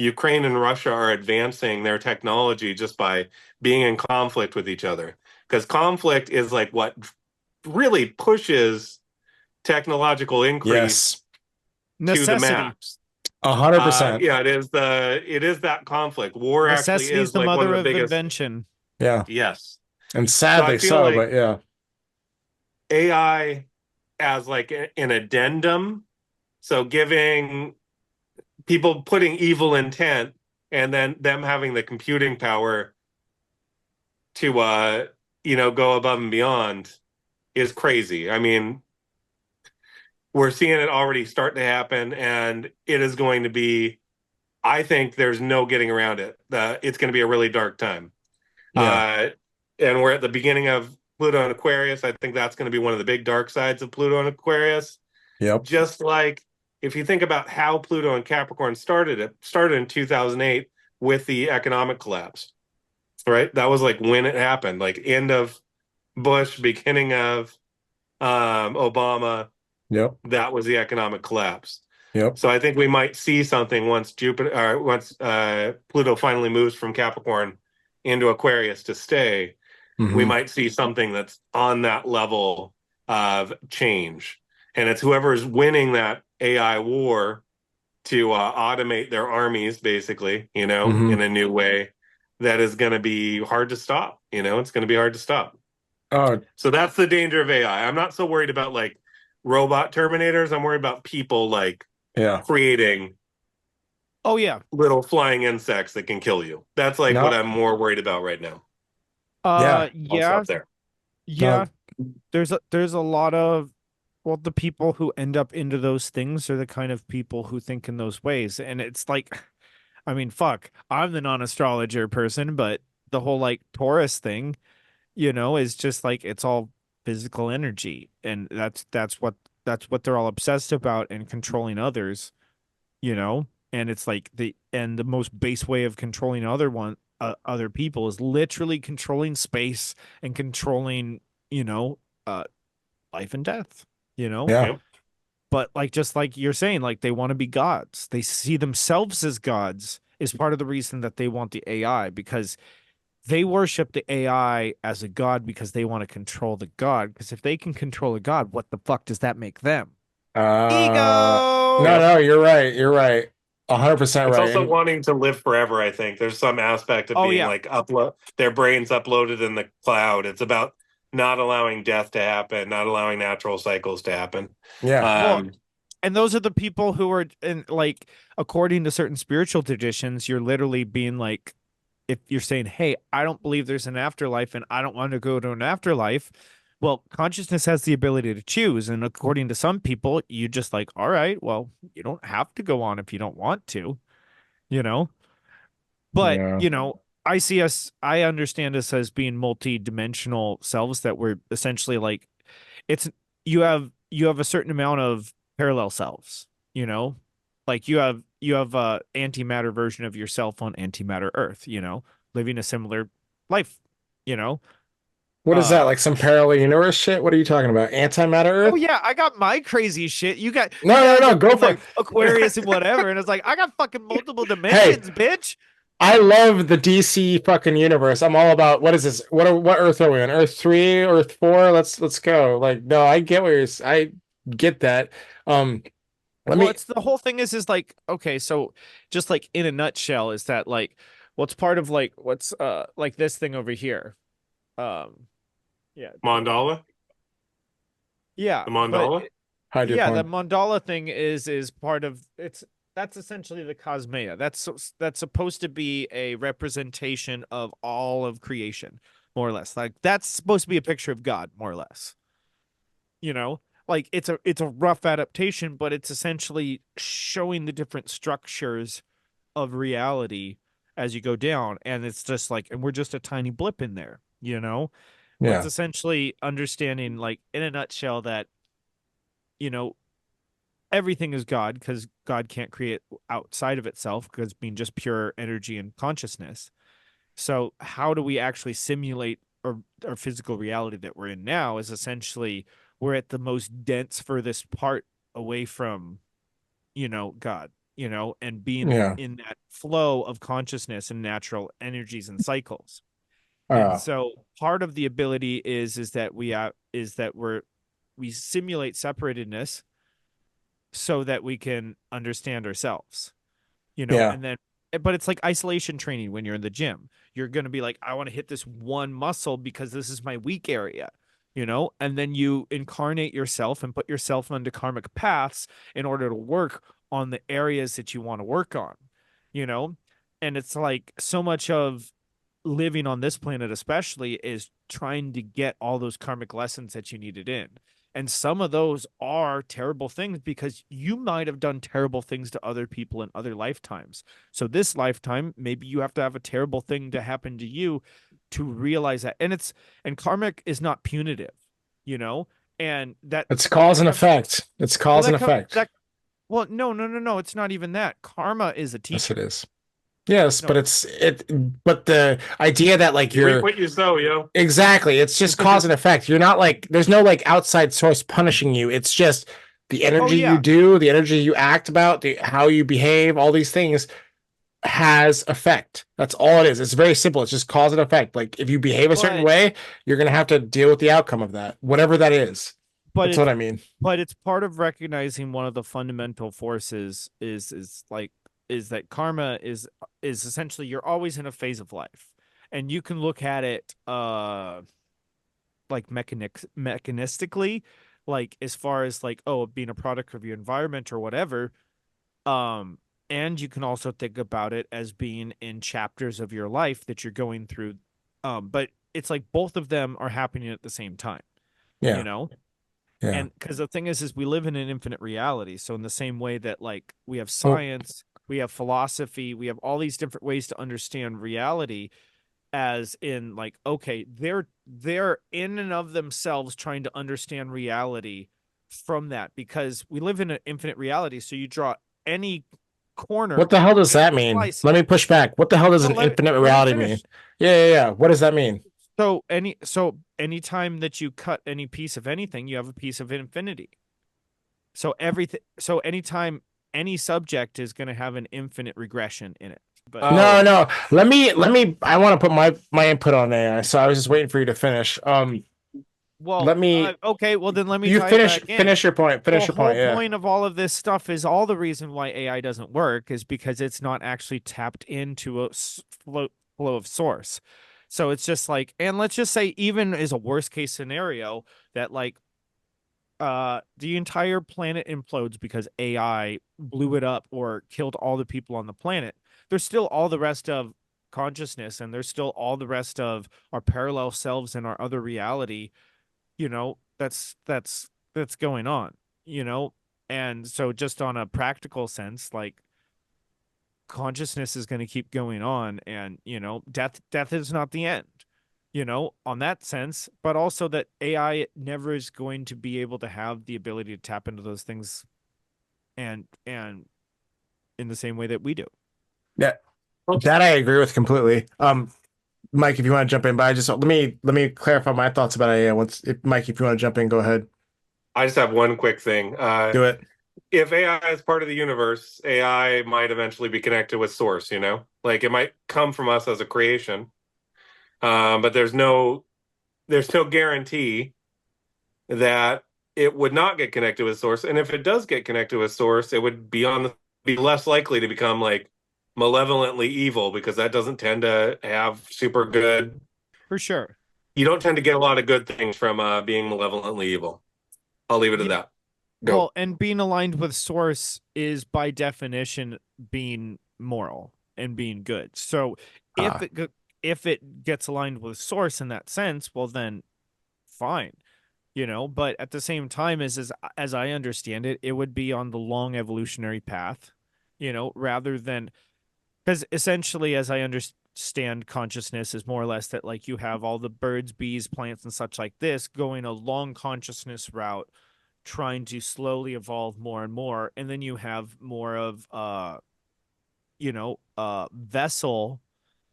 Ukraine and Russia are advancing their technology just by being in conflict with each other. Because conflict is like what really pushes technological increase Yes. to the Necessity. max. 100%. Yeah, it is that conflict. War actually Necessity is is the like one of mother the of biggest. invention. Yeah. Yes. And So I sadly feel so, like but yeah. AI as like an addendum. So giving people putting evil intent and then them having the computing power to go above and beyond is crazy. I mean, we're seeing it already start to happen, and it is going to be, I think there's no getting around it. It's going to be a really dark time. Yeah. And we're at the beginning of Pluto and Aquarius. I think that's going to be one of the big dark sides of Pluto and Aquarius. Yep. Just like if you think about how Pluto and Capricorn started, it started in 2008 with the economic collapse, right? That was like when it happened, like end of Bush, beginning of Obama. Yep. That was the economic collapse. Yep. So I think we might see something once once Pluto finally moves from Capricorn into Aquarius to stay. We Hmm. might see something that's on that level of change, and it's whoever's winning that AI war to automate their armies, basically, Hmm. in a new way, that is going to be hard to stop. It's going to be hard to stop. Oh, So that's the danger of AI. I'm not so worried about like robot terminators. I'm worried about people like yeah. creating Oh yeah. little flying insects that can kill you. That's like what No. I'm more worried about right now. Yeah. I'll Yeah, stop there. yeah. No. There's a lot of, well, the people who end up into those things are the kind of people who think in those ways. And it's like, I mean, fuck, I'm the non-astrologer person, but the whole like Taurus thing, is just like it's all physical energy. And that's what they're all obsessed about, and controlling others, you know? And it's like the most base way of controlling other people is literally controlling space and controlling, you know, uh life and death, you know? Yeah. Yep. But like, just like you're saying, like they want to be gods. They see themselves as gods, is part of the reason that they want the AI, because they worship the AI as a god because they want to control the god. Because if they can control a god, what the fuck does that make them? Uh, no, Ego. Yep. no, you're right. You're right. 100% It's right. also And wanting to live forever, I think. There's some aspect of Oh being yeah. like upload their brains uploaded in the cloud. It's about not allowing death to happen, not allowing natural cycles to happen. yeah. Well, Um, and those are the people who are in, like, according to certain spiritual traditions, you're literally being like, if you're saying, hey, I don't believe there's an afterlife and I don't want to go to an afterlife, well, consciousness has the ability to choose. And according to some people, you just like, all right, well, you don't have to go on if you don't want to, you know? But, Yeah. I understand us as being multi-dimensional selves, that we're essentially like, it's, you have a certain amount of parallel selves, you know? Like you have a antimatter version of yourself on antimatter Earth, living a similar life, you know? What is that? Uh Like some parallel universe shit? What are you talking about? Antimatter oh Earth? yeah, I got my crazy shit. You got No, you no, guys no. are Go being for like it. Aquarius and whatever, and it's like I got fucking multiple Hey, dimensions, bitch. I love the DC fucking universe. I'm all about what is this? What Earth are we on? Earth 3, Earth 4? Let's go. Like, no, I get where I get that. Um, let Well, me it's the whole thing is like, okay, so just like in a nutshell, is that like what's part of like what's like this thing over here. Um yeah, Mandala, yeah, the but mandala. hide your yeah, the porn. mandala thing is part of it's that's essentially the cosmea. That's supposed to be a representation of all of creation, more or less. Like that's supposed to be a picture of God, more or less. You know, like it's a rough adaptation, but it's essentially showing the different structures of reality as you go down, and it's just like, and we're just a tiny blip in there. But it's Yeah, essentially understanding, like in a nutshell, that you know everything is God, because God can't create outside of itself, because being just pure energy and consciousness. So how do we actually simulate our physical reality that we're in now? Is essentially we're at the most dense, furthest part away from, God, and being yeah. in that flow of consciousness and natural energies and cycles. And Uh, so part of the ability is that we simulate separatedness, so that we can understand ourselves, Yeah. and then, but it's like isolation training when you're in the gym. You're going to be like, I want to hit this one muscle because this is my weak area, and then you incarnate yourself and put yourself onto karmic paths in order to work on the areas that you want to work on, you know? And it's like so much of living on this planet, especially, is trying to get all those karmic lessons that you needed in. And some of those are terrible things because you might have done terrible things to other people in other lifetimes. So this lifetime, maybe you have to have a terrible thing to happen to you to realize that. And karmic is not punitive, you know? And It's cause and that effect. It's well cause and that comes effect. that well no no no no, it's not even that. Karma is a Yes, it teacher. is. Yes, No. but but the idea that like You reap you're what you sow, yo. exactly, it's just cause and effect. You're not like there's no like outside source punishing you. It's just the Oh energy you yeah. do, the energy you act about, how you behave, all these things has effect. That's all it is. It's very simple. It's just cause and effect. Like if you behave a certain But way, you're gonna have to deal with the outcome of that, whatever that is. but That's what it's I mean. but it's part of recognizing one of the fundamental forces is that karma is essentially you're always in a phase of life, and you can look at it like mechanistically, like as far as like, oh, being a product of your environment or whatever. um and you can also think about it as being in chapters of your life that you're going through, but it's like both of them are happening at the same time, you Yeah. know Yeah. and because the thing is we live in an infinite reality. So in the same way that like we have Well, science, we have philosophy, we have all these different ways to understand reality, as in like, okay, they're in and of themselves trying to understand reality from that, because we live in an infinite reality. So you draw any what corner the hell does and that you mean? slice Let it. me push back. What the hell does Well, an infinite let me reality mean? finish. Yeah, yeah, yeah. What does that mean? So anytime that you cut any piece of anything, you have a piece of infinity. So anytime any subject is going to have an infinite regression in it. But No, Oh, no. Let me I want to put my input on AI. So I was just waiting for you to finish. well, Let me okay, well then let me you tie it finish back in. finish your point. The Finish your whole point. Yeah. point of all of this stuff is all the reason why AI doesn't work is because it's not actually tapped into a flow of source. So it's just like, and let's just say, even as a worst case scenario, that like the entire planet implodes because AI blew it up or killed all the people on the planet. There's still all the rest of consciousness, and there's still all the rest of our parallel selves and our other reality, that's going on, you know? And so just on a practical sense, like consciousness is going to keep going on, and death is not the end, on that sense, but also that AI never is going to be able to have the ability to tap into those things and in the same way that we do. Yeah. That I agree with completely. Mike, if you want to jump in, but I just let me clarify my thoughts about AI. Once, if Mike, if you want to jump in, go ahead. I just have one quick thing. Do it. If AI is part of the universe, AI might eventually be connected with source, Like it might come from us as a creation. But there's no guarantee that it would not get connected with source. And if it does get connected with source, it would be less likely to become like malevolently evil, because that doesn't tend to have super good. For sure. You don't tend to get a lot of good things from being malevolently evil. I'll leave it at Yeah. that. Go. Well, and being aligned with source is by definition being moral and being good. So if Uh, it if it gets aligned with source in that sense, well then fine. But at the same time, as I understand it, it would be on the long evolutionary path, rather than, because essentially, as I understand, consciousness is more or less that like you have all the birds, bees, plants, and such like this going a long consciousness route, trying to slowly evolve more and more, and then you have more of vessel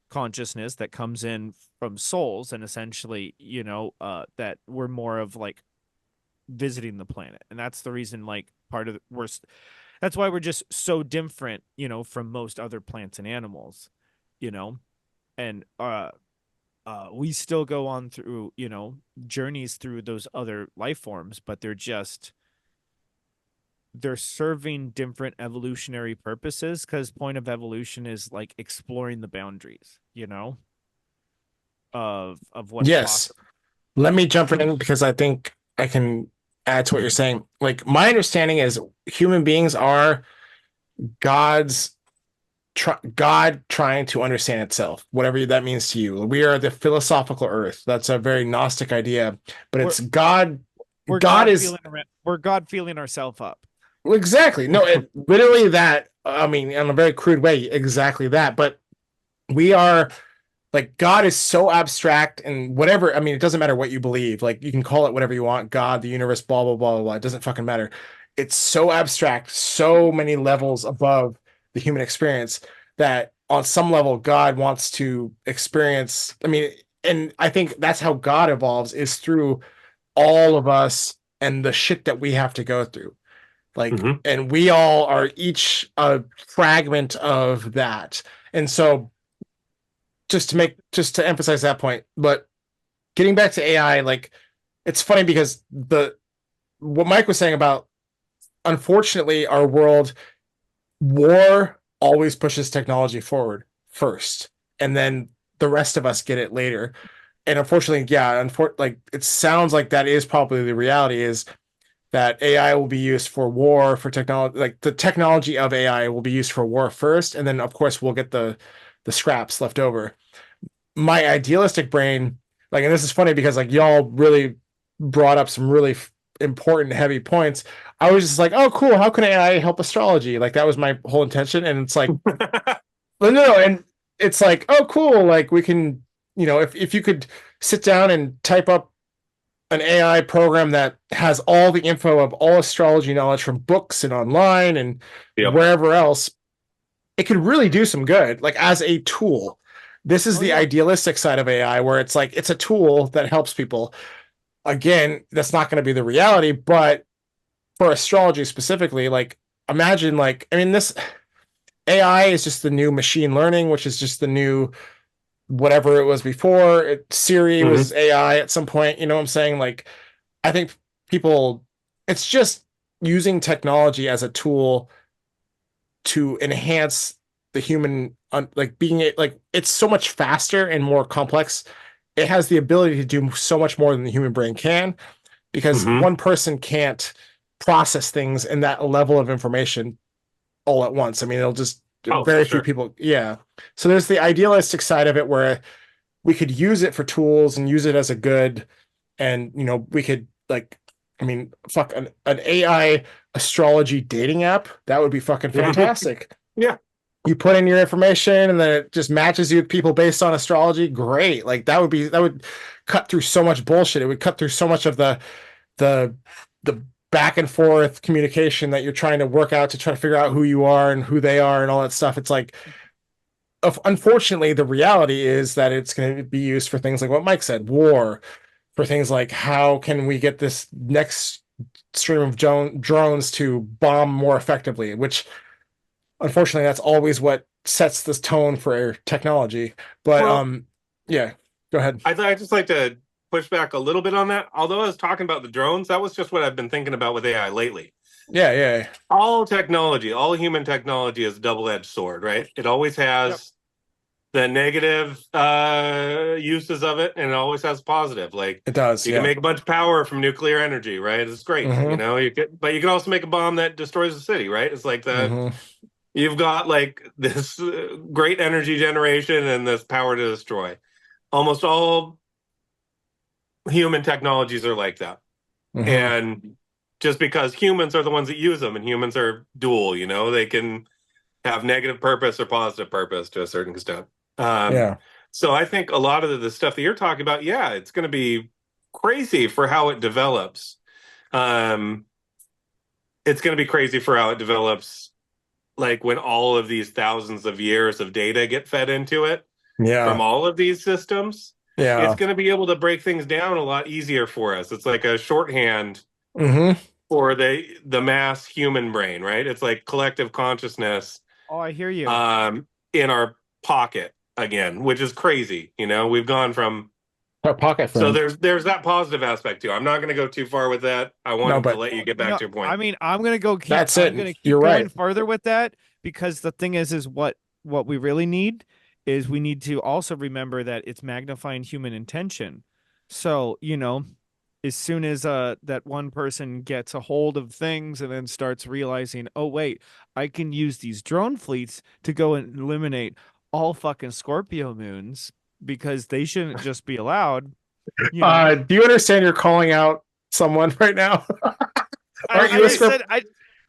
consciousness that comes in from souls, and essentially, that we're more of like visiting the planet. And that's the reason, like, part of that's why we're just so different, from most other plants and animals, you know and we still go on through, journeys through those other life forms, but they're just they're serving different evolutionary purposes, because point of evolution is like exploring the boundaries, of what's Yes. possible. Let me jump in because I think I can add to what you're saying. Like my understanding is human beings are God's God trying to understand itself, whatever that means to you. We are the philosophical earth. That's a very Gnostic idea, but we're it's God. we're God god is feeling we're god feeling ourselves up. exactly no, literally that. I mean, in a very crude way, exactly that. But we are like God is so abstract and whatever. I mean, it doesn't matter what you believe. Like you can call it whatever you want, God, the universe, blah blah blah blah blah. It doesn't fucking matter. It's so abstract, so many levels above the human experience that on some level God wants to experience. I mean, and I think that's how God evolves is through all of us and the shit that we have to go through. Like, Mhm. and we all are each a fragment of that. And so just to emphasize that point, but getting back to AI, like it's funny because the what Mike was saying about unfortunately our world war always pushes technology forward first, and then the rest of us get it later. And unfortunately, yeah, like it sounds like that is probably the reality is that AI will be used for war, for technology, like the technology of AI will be used for war first, and then of course we'll get the scraps left over. My idealistic brain, like, and this is funny because like y'all really brought up some really important, heavy points. I was just like, oh, cool. How can AI help astrology? Like that was my whole intention. And it's like, well, no, and it's like, oh, cool. Like we can, if you could sit down and type up an AI program that has all the info of all astrology knowledge from books and online and Yep. wherever else, it could really do some good, like as a tool. This is Oh the yeah. idealistic side of AI where it's like it's a tool that helps people. Again, that's not going to be the reality, but for astrology specifically, like imagine like I mean this AI is just the new machine learning, which is just the new whatever it was before. Siri Mhm. was AI at some point, you know what I'm saying? Like I think people it's just using technology as a tool to enhance the human like being like it's so much faster and more complex. It has the ability to do so much more than the human brain can because Mhm. one person can't process things in that level of information all at once. I mean, it'll just Oh, for very few sure. people. Yeah. So there's the idealistic side of it where we could use it for tools and use it as a good, and we could like, I mean, fuck an AI astrology dating app. That would be fucking fantastic. Yeah. You put in your information and then it just matches you with people based on astrology. Great. Like that would cut through so much bullshit. It would cut through so much of the the back and forth communication that you're trying to work out to try to figure out who you are and who they are and all that stuff. It's like unfortunately the reality is that it's going to be used for things like what Mike said, war, for things like how can we get this next stream of drones to bomb more effectively, which unfortunately that's always what sets this tone for technology. But Well, yeah, go ahead. I just like to push back a little bit on that. Although I was talking about the drones, that was just what I've been thinking about with AI lately. Yeah, yeah, All technology, all human technology is a double-edged sword, right? It always Yep. has the negative uses of it, and it always has positive. Like it does. you can Yeah. make a bunch of power from nuclear energy, right? It's great, Mm-hmm. but you can also make a bomb that destroys the city, right? It's like the Mm-hmm. you've got like this great energy generation and this power to destroy. Almost all human technologies are like that. Mm-hmm. And just because humans are the ones that use them and humans are dual, they can have negative purpose or positive purpose to a certain extent. Um, Yeah. so I think a lot of the stuff that you're talking about, yeah, it's going to be crazy for how it develops. Um, it's going to be crazy for how it develops, like when all of these thousands of years of data get fed into it from Yeah. all of these systems. It's Yeah. going to be able to break things down a lot easier for us. It's like a shorthand Mm-hmm. for the mass human brain, right? It's like collective consciousness Oh, I hear you. in our pocket again, which is crazy. We've gone from Our pocket So friend. there's that positive aspect too. I'm not going to go too far with that. I No, wanted to but let you get back No, to your I point. mean, that's I'm it. gonna keep You're going right. further with that because the thing is what we really need is we need to also remember that it's magnifying human intention. So, as soon as that one person gets a hold of things and then starts realizing, oh wait, I can use these drone fleets to go and eliminate all fucking Scorpio moons because they shouldn't just be allowed, you know. Do you understand you're calling out someone right now? Aren't I you a just Scorpio? said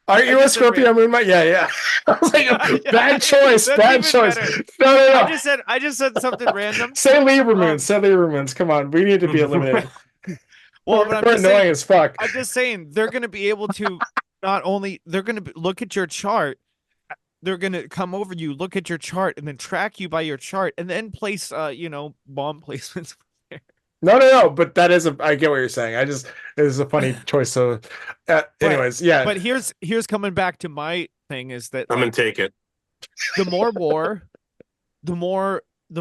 Aren't I you a just said Scorpio moon? Yeah, yeah. I was like, bad choice, That's bad even choice. better. No, no, no. I just said something random. Say Libra moons. Um, Say Libra moons. Come on, we need to be eliminated. well, but We're annoying as fuck. I'm just saying they're going to be able to not only they're going to look at your chart, they're going to come over you, look at your chart, and then track you by your chart, and then place, bomb placements. No, no, no. But that is a. I get what you're saying. It is a funny choice. So, but anyways, yeah. but here's coming back to my thing is that I'm going like to take it. the more war, the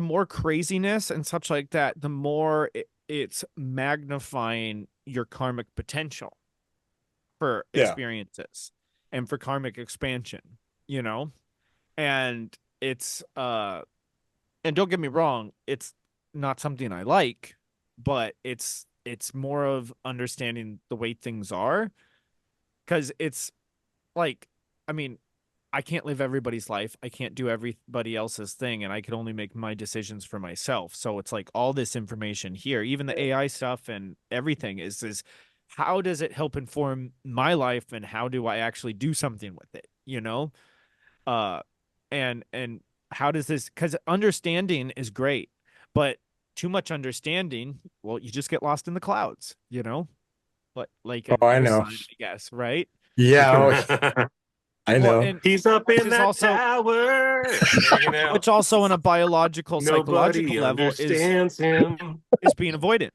more craziness and such like that, the more it's magnifying your karmic potential for Yeah. experiences and for karmic expansion, you know? And it's and don't get me wrong, it's not something I like, but it's more of understanding the way things are because it's like I mean, I can't live everybody's life. I can't do everybody else's thing, and I can only make my decisions for myself. So it's like all this information here, even the AI stuff and everything is how does it help inform my life and how do I actually do something with it, you know? Uh and how does this because understanding is great, but too much understanding, well, you just get lost in the clouds, you know? But like Oh, in I your know. sign, I guess, right? Yeah. Oh, I Well, know. and He's up which in is that also tower, hanging out. which also on a biological psychological Nobody level understands him. is being avoidant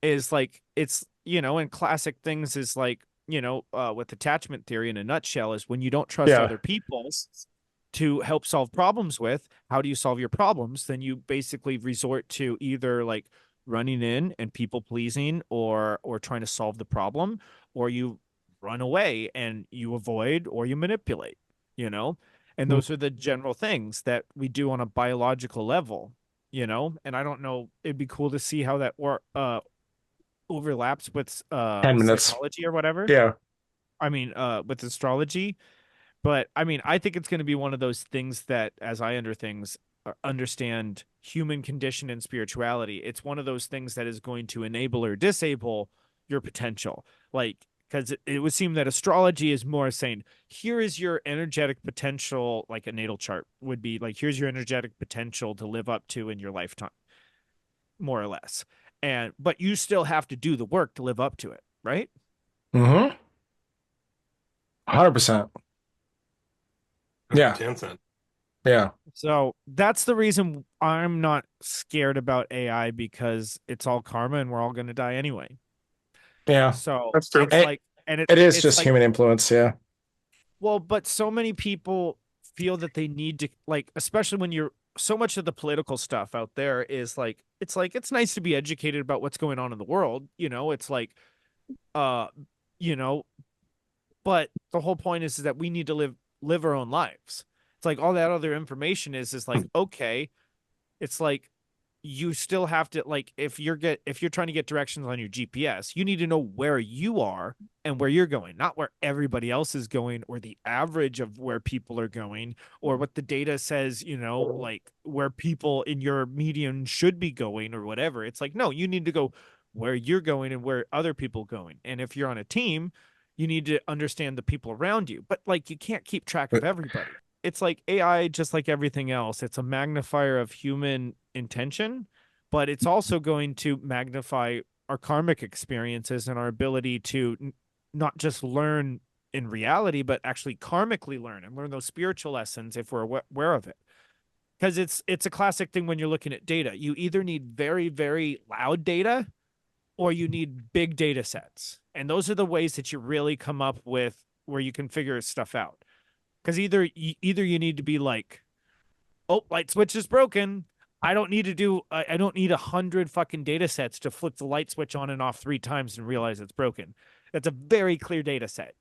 is like it's and classic things is like with attachment theory in a nutshell is when you don't trust Yeah. other people to help solve problems with, how do you solve your problems? Then you basically resort to either like running in and people pleasing or trying to solve the problem, or you run away and you avoid or you manipulate, you know? And those are the general things that we do on a biological level, and I don't know, it'd be cool to see how that overlaps with 10 minutes. psychology or whatever. Yeah. I mean, with astrology, but I mean, I think it's going to be one of those things that, as I understand human condition and spirituality, it's one of those things that is going to enable or disable your potential. Like, because it would seem that astrology is more saying, here is your energetic potential, like a natal chart would be like, here's your energetic potential to live up to in your lifetime, more or less. But you still have to do the work to live up to it, right? Mm-hmm. 100%. Yeah. 10 cent. Yeah. So that's the reason I'm not scared about AI because it's all karma and we're all going to die anyway. Yeah. So That's true. it's like, and It is it's just like, human influence. Yeah. well, but so many people feel that they need to, like, especially when you're so much of the political stuff out there is like, it's nice to be educated about what's going on in the world. It's like, uh, you know, but the whole point is that we need to live our own lives. It's like all that other information is like, okay, it's like you still have to, like, if you're trying to get directions on your GPS, you need to know where you are and where you're going, not where everybody else is going or the average of where people are going or what the data says, like where people in your median should be going or whatever. It's like, no, you need to go where you're going and where other people are going. And if you're on a team, you need to understand the people around you. But like you can't keep track of everybody. It's like AI, just like everything else. It's a magnifier of human intention, but it's also going to magnify our karmic experiences and our ability to not just learn in reality, but actually karmically learn and learn those spiritual lessons if we're aware of it. Because it's a classic thing when you're looking at data. You either need very, very loud data or you need big data sets. And those are the ways that you really come up with where you can figure stuff out. Because either you need to be like, oh, light switch is broken. I don't need to do. I don't need 100 fucking data sets to flip the light switch on and off 3 times and realize it's broken. That's a very clear data set,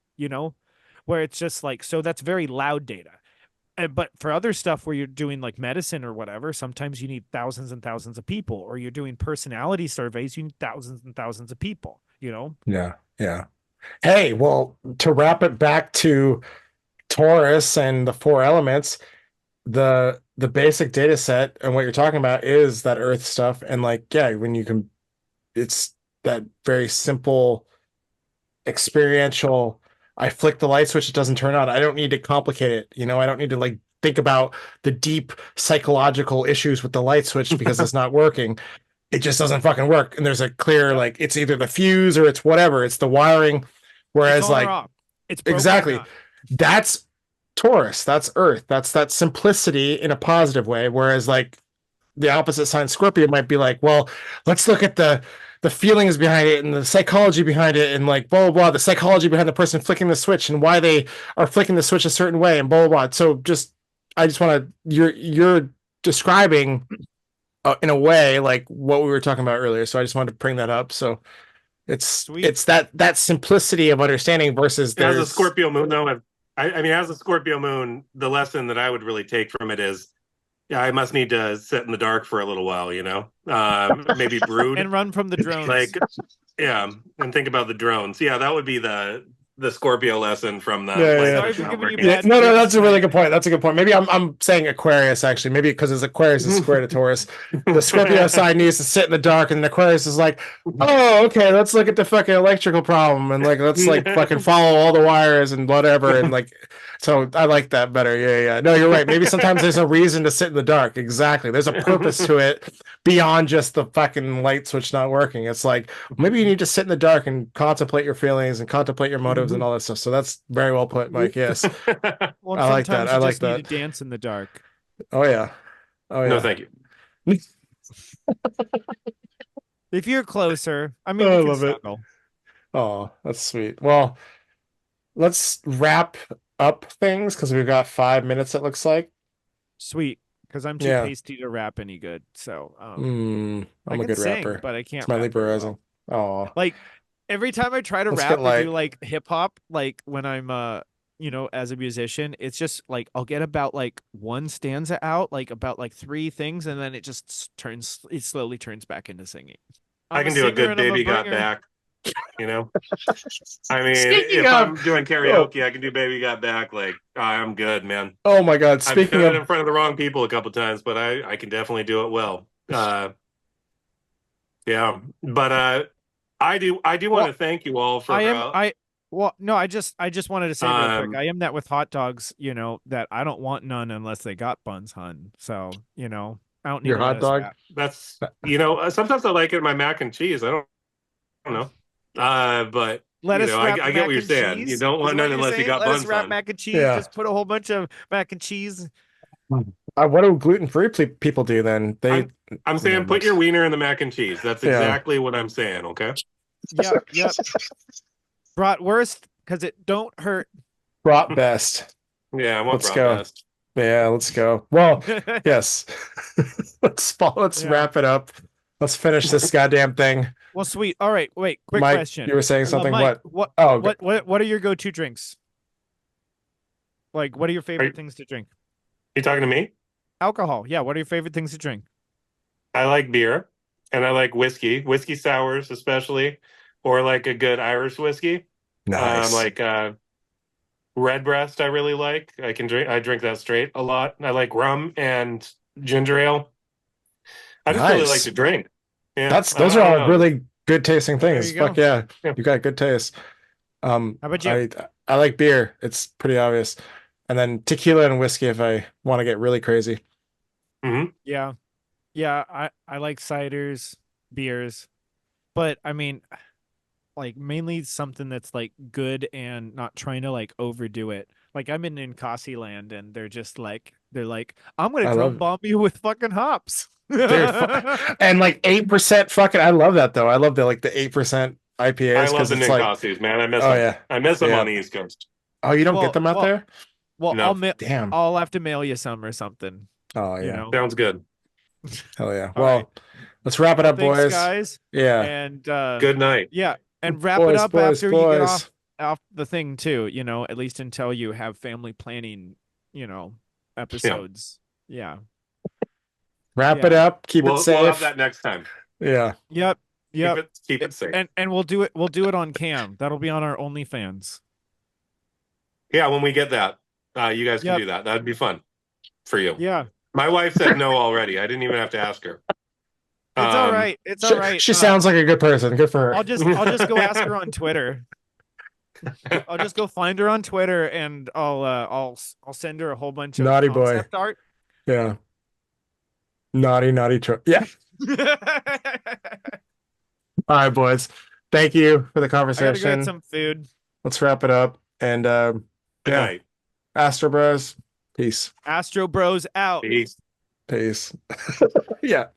where it's just like, so that's very loud data. But for other stuff where you're doing like medicine or whatever, sometimes you need thousands and thousands of people, or you're doing personality surveys, you need thousands and thousands of people. Yeah, yeah. Hey, well, to wrap it back to Taurus and the four elements, the basic data set and what you're talking about is that Earth stuff. And like, yeah, when you can, it's that very simple experiential. I flick the light switch, it doesn't turn on. I don't need to complicate it. I don't need to like think about the deep psychological issues with the light switch because it's not working. It just doesn't fucking work. And there's a clear, like, it's either the fuse or it's whatever. It's the wiring. Whereas, It's on or like, off. It's broken or exactly, not. that's Taurus, that's Earth, that's that simplicity in a positive way. Whereas, like, the opposite sign Scorpio might be like, well, let's look at the feelings behind it and the psychology behind it and like blah blah blah, the psychology behind the person flicking the switch and why they are flicking the switch a certain way and blah blah blah. So I just want to you're describing in a way like what we were talking about earlier. So I just wanted to bring that up. So Sweet. it's that simplicity of understanding versus As a Scorpio moon, though, I mean, as a Scorpio moon, the lesson that I would really take from it is, yeah, I must need to sit in the dark for a little while, maybe brood And run from the drones. like, yeah, and think about the drones. Yeah, that would be the Scorpio lesson from the. Sorry for giving you bad no, tips, that's a really man. good point. That's a good point. Maybe I'm saying Aquarius actually. Maybe because it's Aquarius is square to Taurus. The Scorpio side needs to sit in the dark, and the Aquarius is like, oh, okay, let's look at the fucking electrical problem and like let's like fucking follow all the wires and whatever and like. So I like that better. Yeah. No, you're right. Maybe sometimes there's a reason to sit in the dark. Exactly. There's a purpose to it beyond just the fucking light switch not working. It's like maybe you need to sit in the dark and contemplate your feelings and contemplate your motives and all that stuff. So that's very well put, Mike. Yes. Well, I like sometimes that. I you like just need that. to dance in the dark. Oh yeah. Oh yeah. No, thank you. If you're closer, I mean, I we can love it. snuggle. Oh, that's sweet. Well, let's wrap up things because we've got 5 minutes, it looks like. Sweet, because I'm too Yeah. pasty to rap any good. So I'm I a can good sing, rapper. but I can't It's my rap Libra very rising. well. Oh, Like every time I try to Let's rap get or light. do like hip hop, like when I'm as a musician, it's just like I'll get about like one stanza out, like about like 3 things, and then it just it slowly turns back into singing. I can do a good Baby Got Back. I mean, Speaking if of- I'm doing karaoke, I can do Baby Got Back. Like, I'm good, man. Oh my God! I've Speaking done it of, in front of the wrong people a couple times, but I can definitely do it well. Yeah, but I do want to thank you all for. Well, no, I just wanted to say real quick, Um, I am that with hot dogs, that I don't want none unless they got buns, hun. So, I don't need Your a hot lettuce dog? wrap. that's sometimes I like it in my mac and cheese. I don't know. But Lettuce wrap I get mac what you're and saying. cheese You don't is want what none you're unless you saying? got Lettuce buns wrap on. mac and cheese. Yeah. Just put a whole bunch of mac and cheese. what do gluten-free people do then? I'm saying put your wiener in the mac and cheese. That's Yeah. exactly what I'm saying. Okay. Yep. Bratwurst, because it don't hurt. brat best. Yeah, I want Let's go. best. Yeah, let's go. Well, yes. let's Yeah. wrap it up. Let's finish this goddamn thing. Well, sweet. All right, wait. Quick Mike, question. you were saying something. Mike, what? Oh, what are your go-to drinks? Like, what are your favorite things to drink? You talking to me? Alcohol. Yeah. What are your favorite things to drink? I like beer and I like whiskey sours, especially, or like a good Irish whiskey. nice. Redbreast, I really like. I drink that straight a lot. I like rum and ginger ale. I just really Nice. like to drink. Yeah, Those are all really good tasting There things. you go. Fuck yeah. Yeah. You got good taste. How about you? I like beer. It's pretty obvious. And then tequila and whiskey if I want to get really crazy. Yeah. I like ciders, beers, but I mean, like mainly something that's like good and not trying to like overdo it. Like I'm in Ninkasi land and they're like, I'm gonna I drum love- bomb you with fucking hops. And like 8% fucking I love that though. I love the 8% IPAs. I love the it's like, Ninkasis, man. I miss oh them. yeah. I miss them Yeah. on the East Coast. Oh, you don't Well- get them out well, there? Well, No. Damn. I'll have to mail you some or something. Oh yeah. You know? Sounds good. Hell yeah. All Well, right. let's wrap it Well, up, thanks, boys. guys. Yeah. And Good night. yeah, and wrap it Boys, up boys, after you get boys. off the thing too, at least until you have family planning, Yeah. episodes. Yeah. Wrap it Yeah. up. Keep it We'll have safe. that next time. Yeah. Yep. Yep. Keep it safe. And we'll do it on cam. That'll be on our OnlyFans. Yeah, when we get that, you guys can Yep. do that. That'd be fun for you. Yeah. My wife said no already. I didn't even have to ask her. It's all right. It's all right. She sounds like a good person. Good for her. I'll just go ask her on Twitter. I'll just go find her on Twitter and I'll send her a whole bunch of Naughty boy. concept art. Yeah. Naughty yeah. All right, boys. Thank you for the I gotta go conversation. get some food. Let's wrap it up. And Good yeah, night. Astro Bros. Peace. Astro Bros out. Peace. Peace. Yeah.